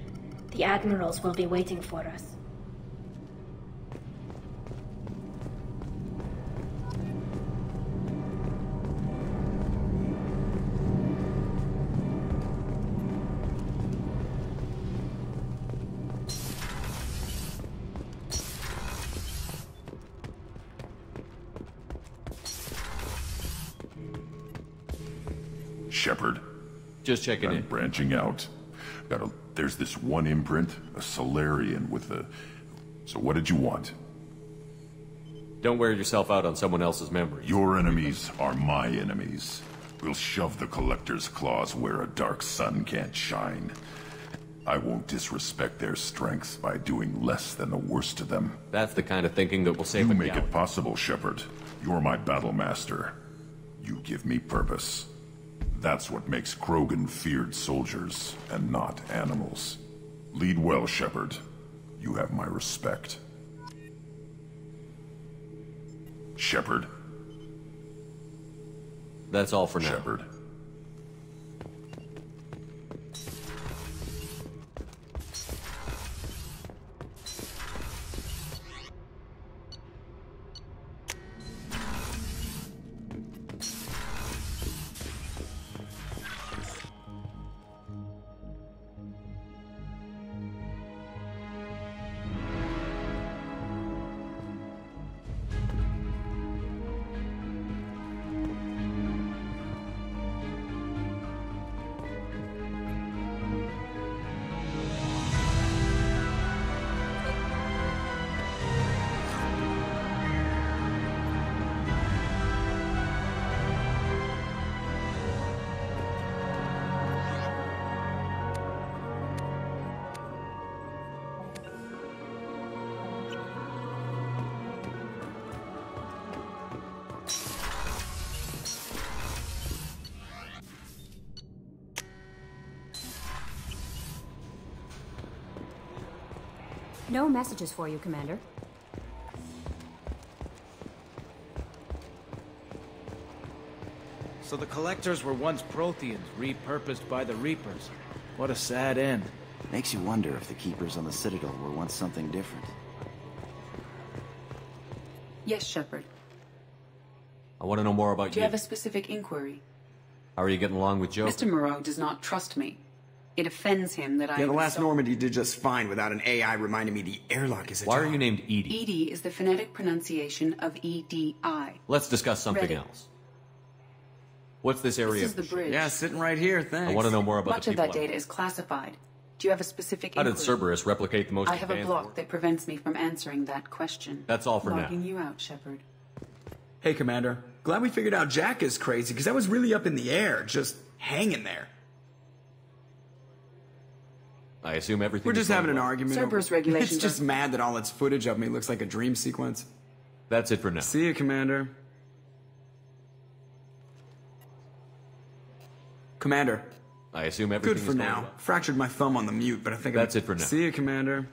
The admirals will be waiting for us. Shepard. Just checking in. Branching out. There's this one imprint, a Solarian with the... So what did you want? Don't wear yourself out on someone else's memories. Your enemies are my enemies. We'll shove the Collector's claws where a dark sun can't shine. I won't disrespect their strength by doing less than the worst of them. That's the kind of thinking that will save You a make galaxy. it possible, Shepard. You're my battle master. You give me purpose. That's what makes Krogan feared soldiers, and not animals. Lead well, Shepard. You have my respect. Shepard. That's all for now. Shepard. No messages for you, Commander. So the Collectors were once Protheans, repurposed by the Reapers. What a sad end. Makes you wonder if the Keepers on the Citadel were once something different. Yes, Shepard. I want to know more about Do you have a specific inquiry? How are you getting along with Joe? Mr. Moreau does not trust me. It offends him that I... Yeah, the last Normandy did just fine without an AI reminding me the airlock is a Why job. are you named Edie? Edie is the phonetic pronunciation of E-D-I. Let's discuss something Ready. else. What's this area? This is the bridge. Yeah, sitting right here, thanks. I want to know more about Much the of people. that data is classified. Do you have a specific How did inquiry? Cerberus replicate the most I have a advanced block that prevents me from answering that question. That's all for now. Logging you out, Shepard. Hey, Commander. Glad we figured out Jack is crazy, because that was really up in the air, just hanging there. I assume everything We're just is having an going well. argument. Cerberus regulations It's just mad that all its footage of me looks like a dream sequence. That's it for now. See you, Commander. Commander. I assume everything Good for is going now. well. Fractured my thumb on the mute, but I think That's it for now. See you, Commander.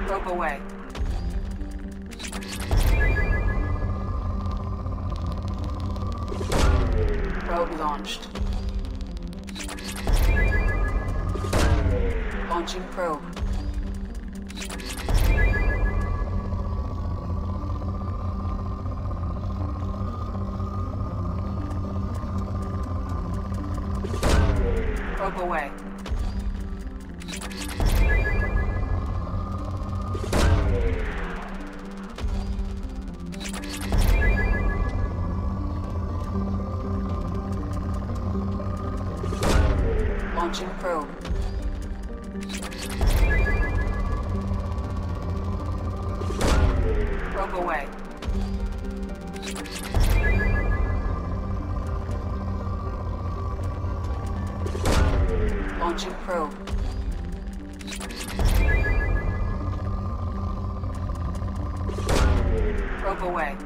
Probe away. Probe launched. Launching probe. Probe away. Launching probe. Probe away. Launching probe. Probe away.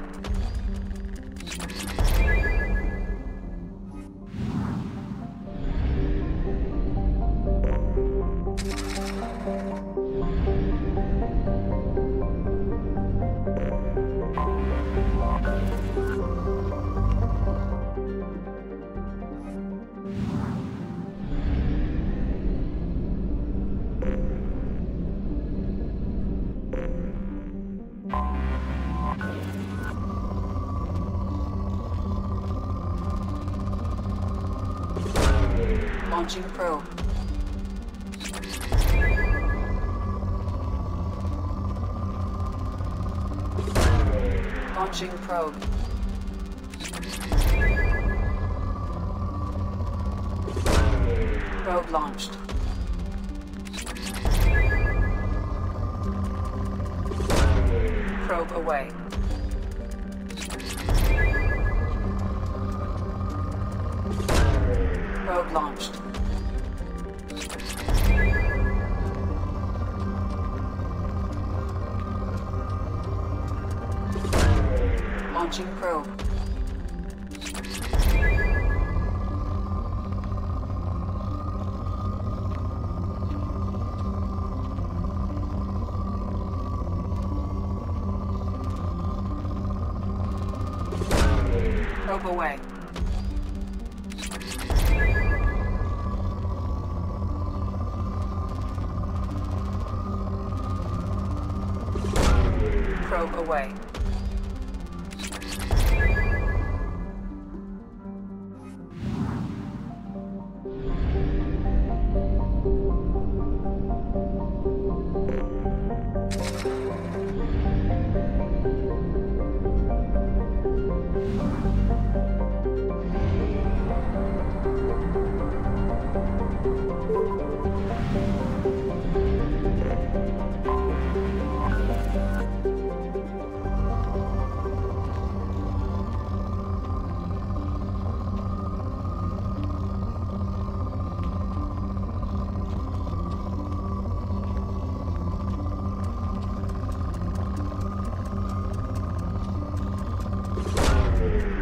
Launching probe. Launching probe. Probe launched. Probe away. Probe launched. Launching probe. Probe away. Probe away.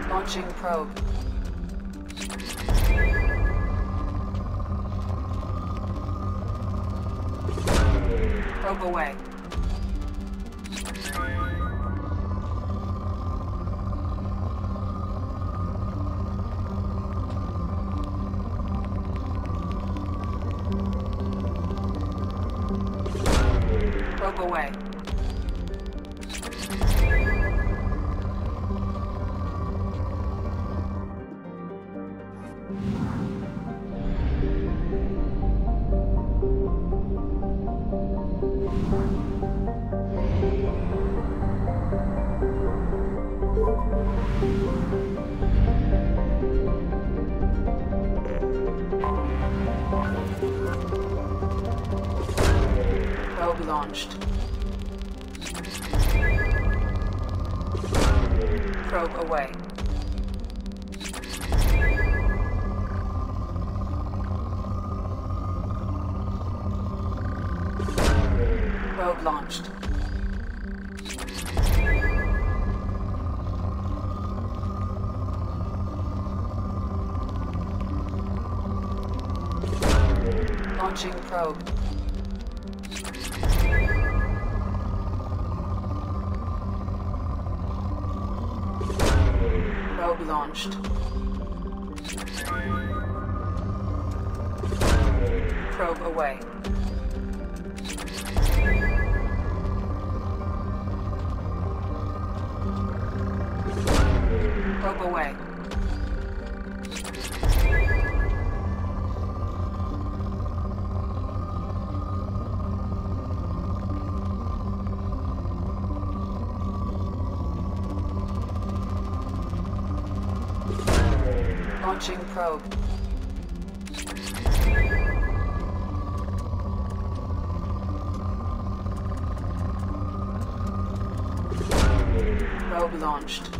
Launching probe. Probe away. Probe away. Probe launched. Probe away. Probe launched. Launching probe. Probe launched. Probe away. Probe away. Launching probe. Probe launched.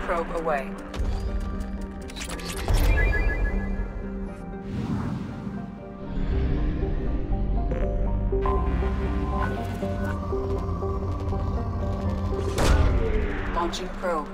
Probe away. Launching probe.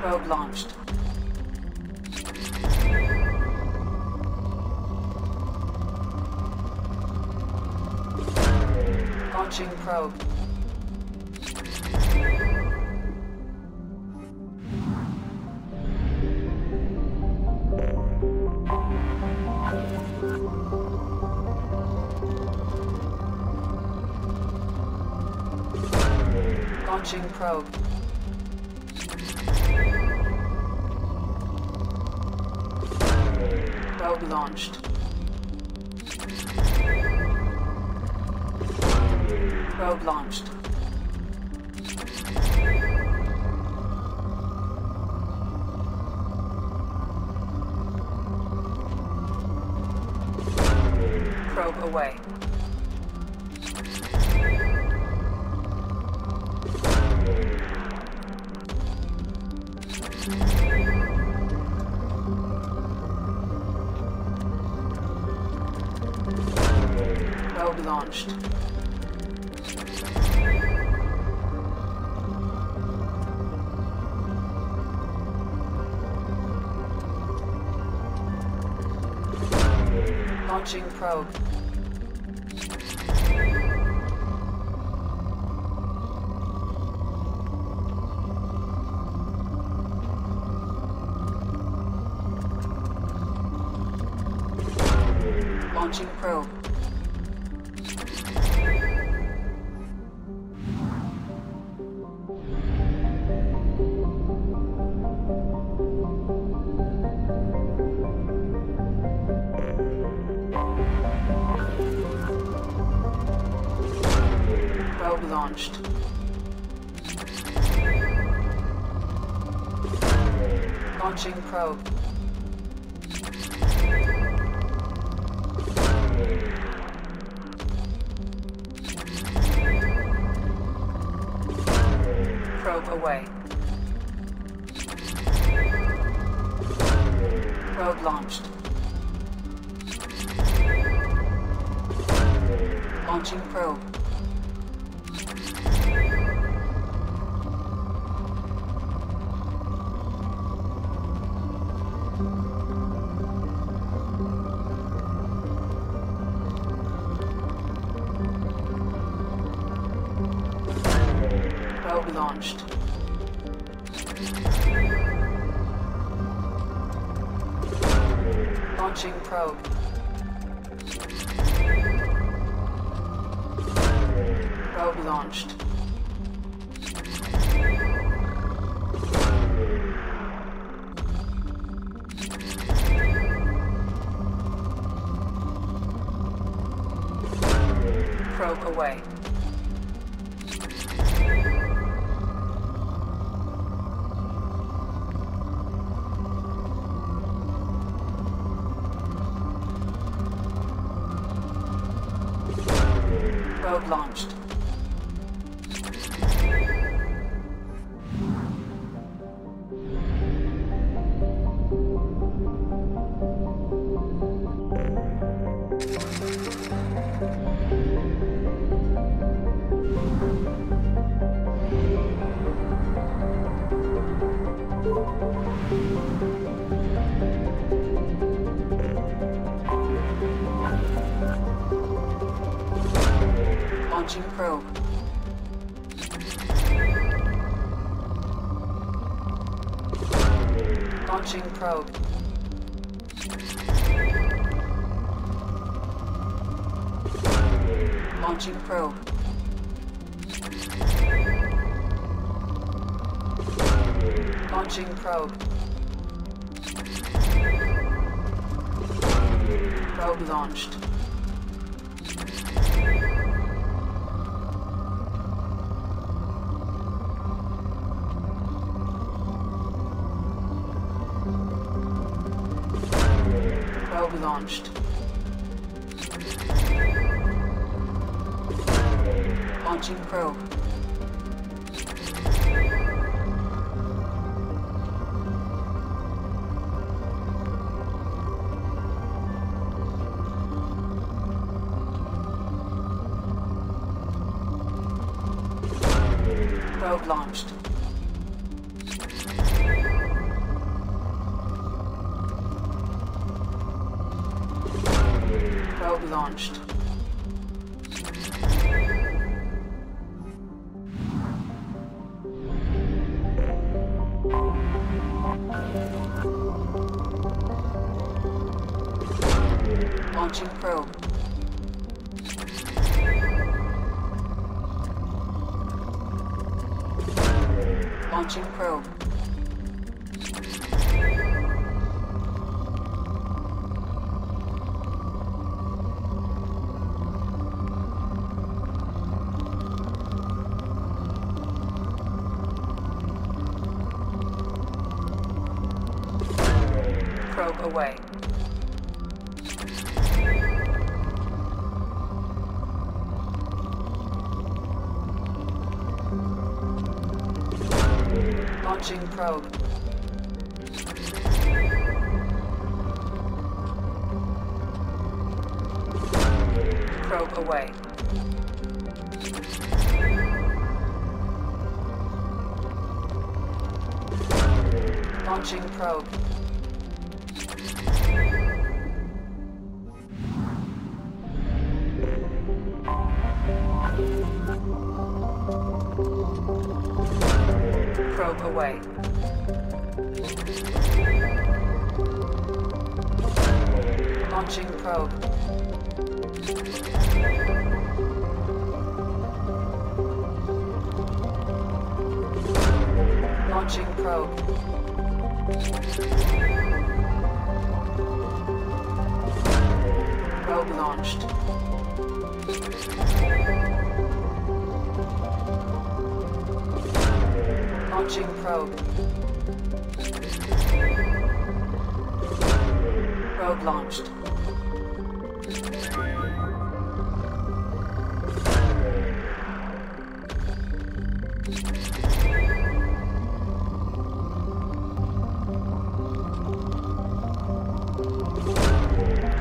Probe launched. Launching probe. Launching probe. Probe launched. Probe launched. Probe away. Probe launched. Launching probe. Launching probe. launched. Launching probe. Probe away. Probe launched. Launching probe. Probe launched. Launching probe. Probe launched. Probe away. Probe launched. Launching probe. Launching probe. Launching probe. Launching probe. Probe launched. Probe launched. Launching probe. Probe launched. Probe launched. Launching probe. Launching probe. Probe away. Launching probe. Probe away. Launching probe. Probe away. Launching probe. Launching probe. Probe launched. Launching probe. Probe launched.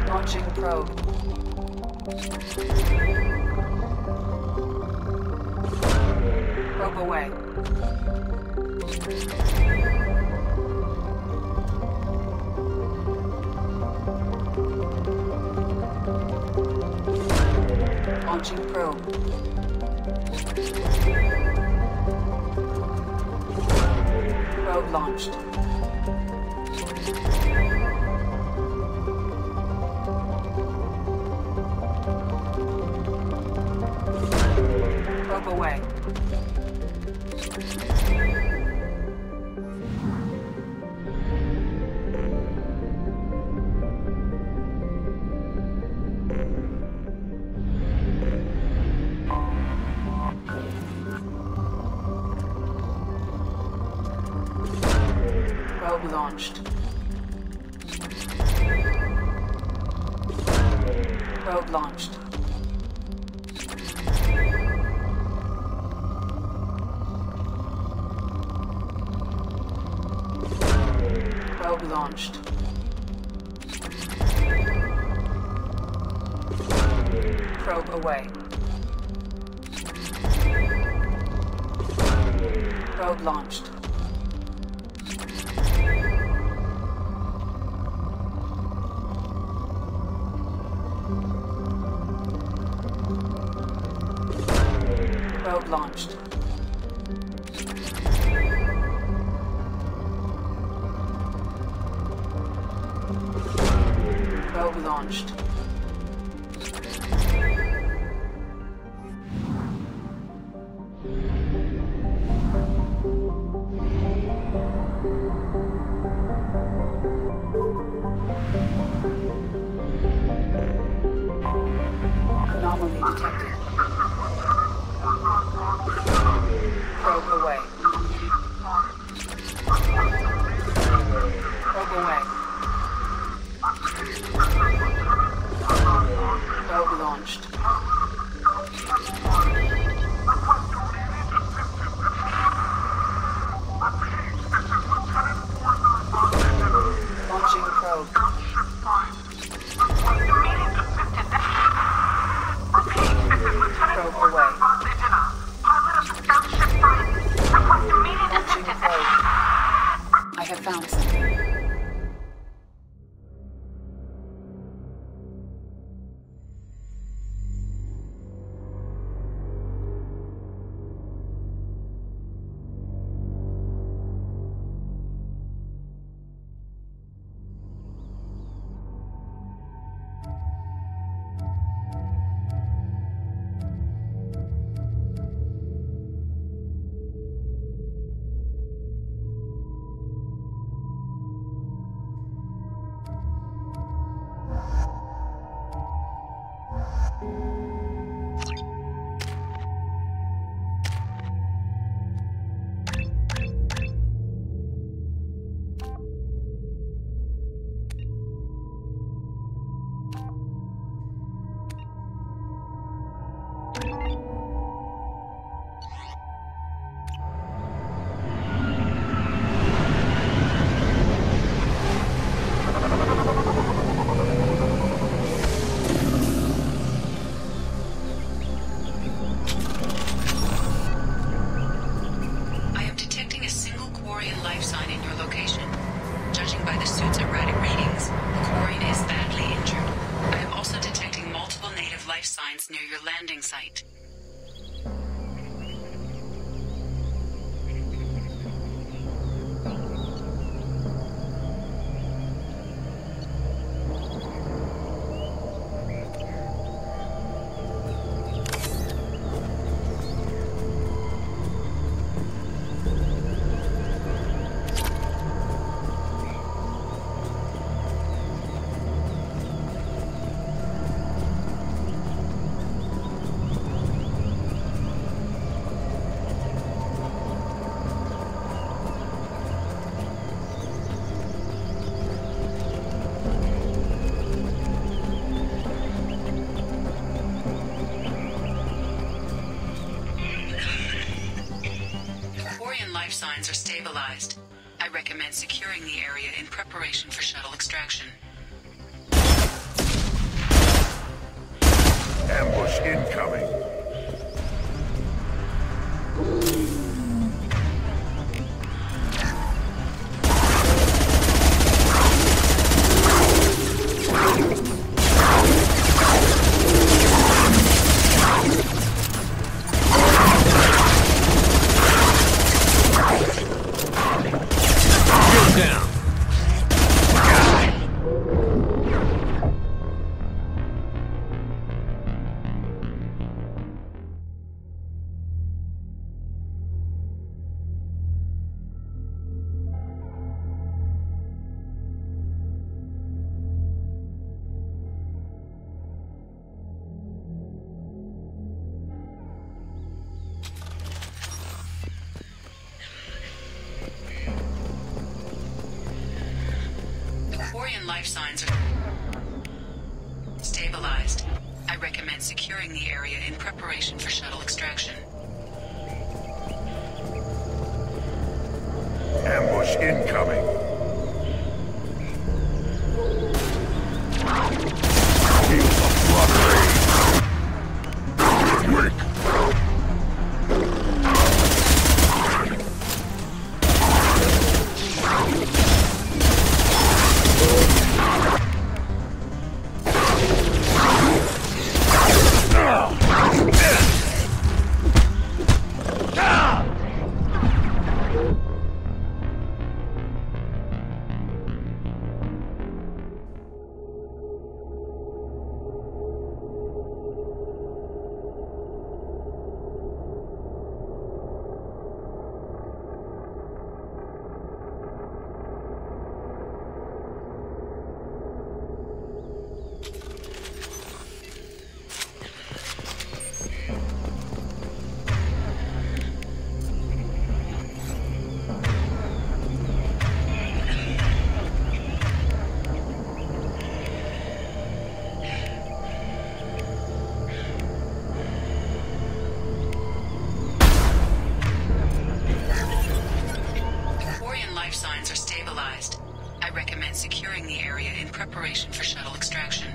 Launching probe. Probe away. Launching probe. Probe launched. Probe away. Probe launched. Probe launched. Probe launched. Probe away. Probe launched. Probe launched. Probe launched. Anomaly detected. Probe away. Probe away. Probe launched. Launching probe. Probe away. Launching probe. I have found something. Near your landing site. signs are stabilized. I recommend securing the area in preparation for shuttle extraction. Ambush incoming. Down. Life signs are stabilized. I recommend securing the area in preparation for shuttle extraction. Ambush incoming. Feel the blood rain. Quick. Securing the area in preparation for shuttle extraction.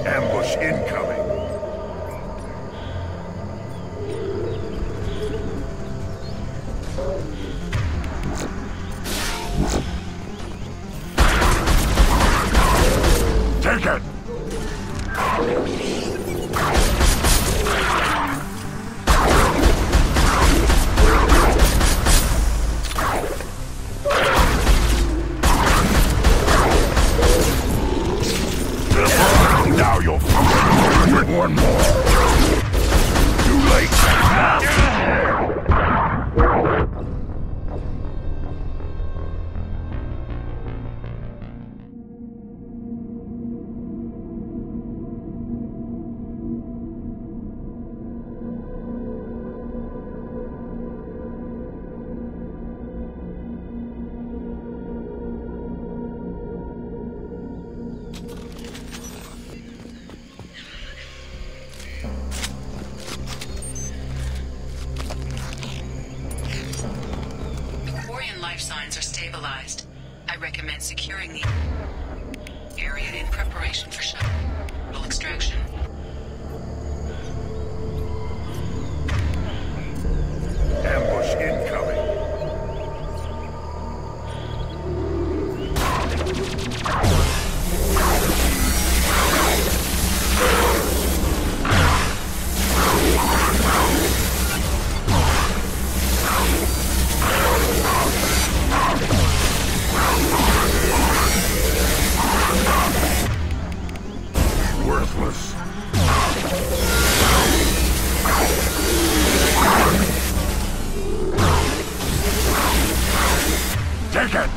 Ambush incoming. Take it! Now you'll with one more. Too late. Life signs are stabilized. I recommend securing the area in preparation for shuttle extraction. Ambush incoming. Worthless. Take it!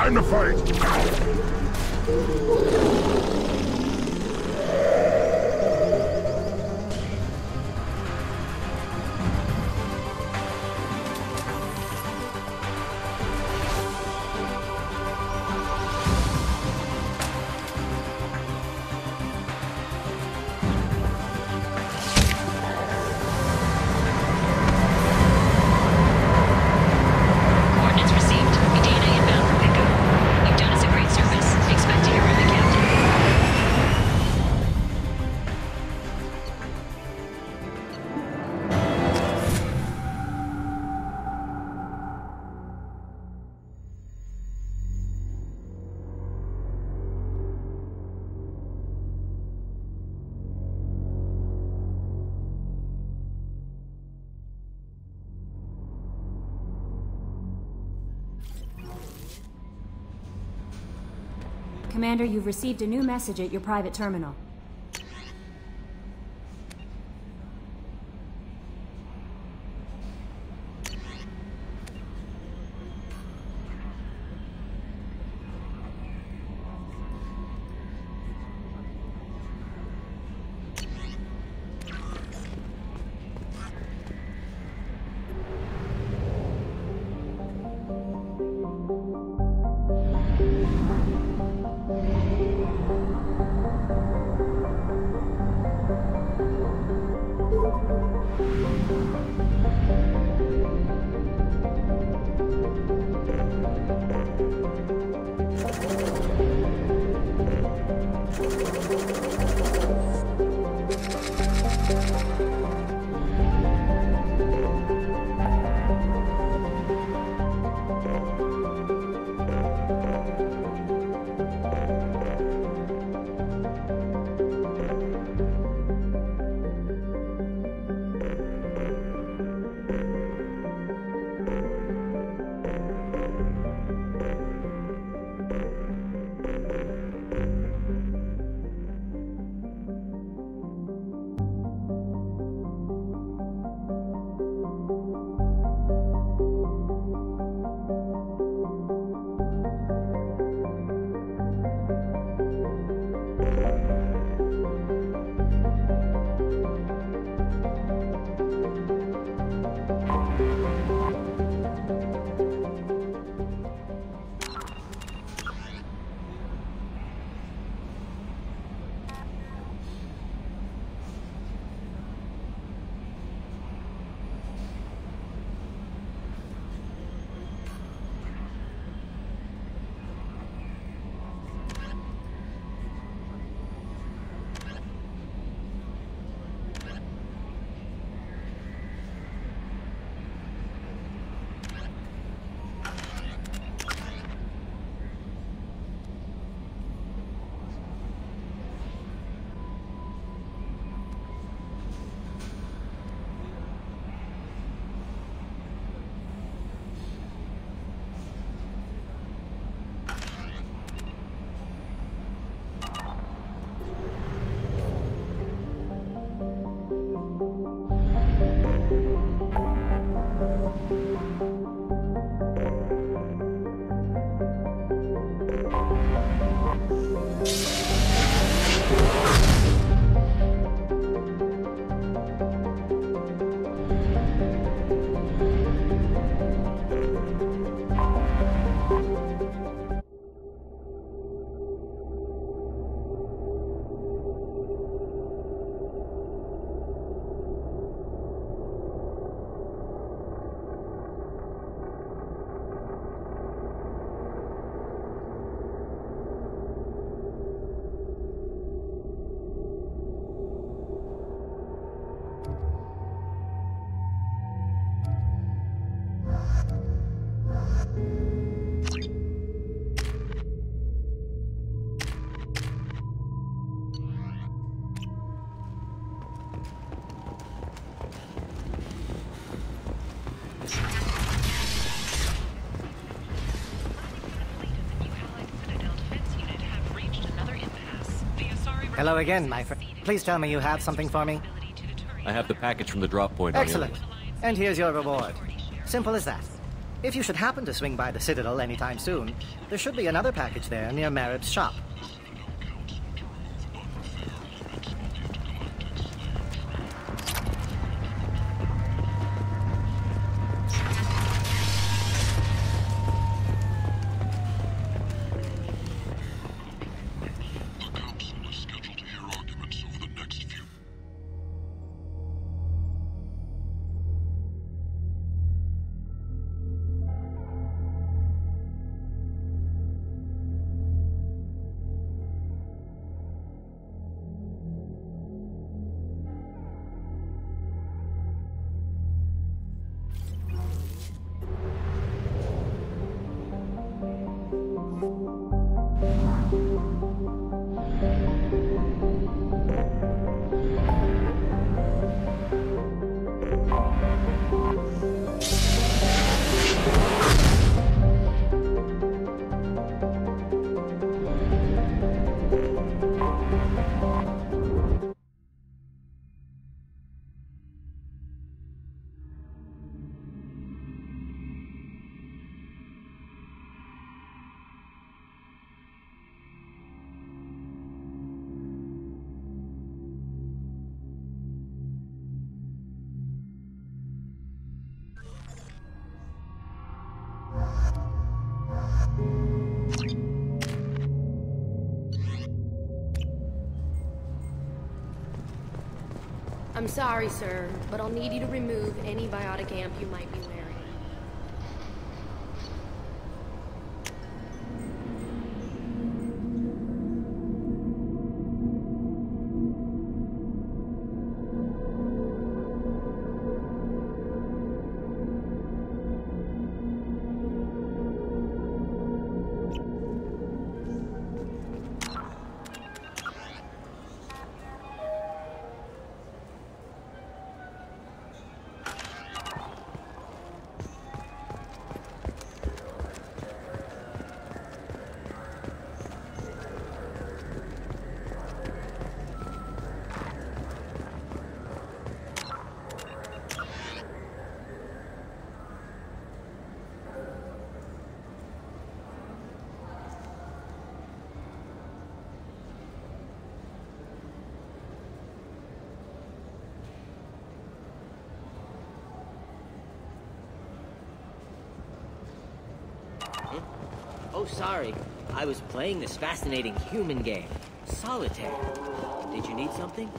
Time to fight! Coordinates received. Your DNA inbound for pickup. You've done us a great service. Expect to hear from the captain. Commander, you've received a new message at your private terminal. Hello again, my friend. Please tell me you have something for me. I have the package from the drop point. Excellent. And here's your reward. Simple as that. If you should happen to swing by the Citadel anytime soon, there should be another package there near Marib's shop. I'm sorry, sir, but I'll need you to remove any biotic amp you might be wearing. Oh, sorry. I was playing this fascinating human game, Solitaire. Did you need something?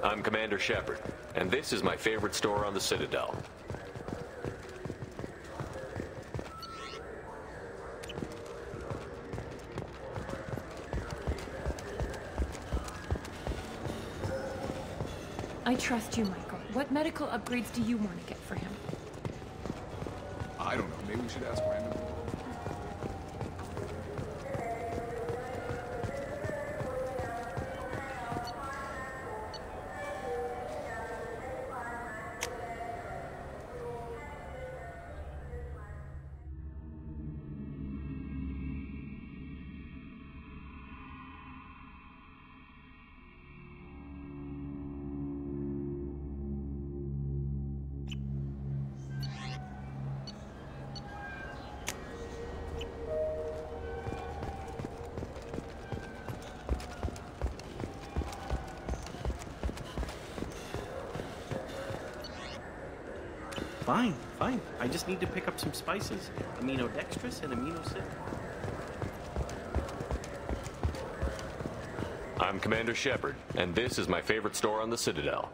I'm Commander Shepard, and this is my favorite store on the Citadel. I trust you, Michael. What medical upgrades do you want to get for him? I don't know. Maybe we should ask random. Fine, fine. I just need to pick up some spices. Aminodextrous and aminosid. I'm Commander Shepard, and this is my favorite store on the Citadel.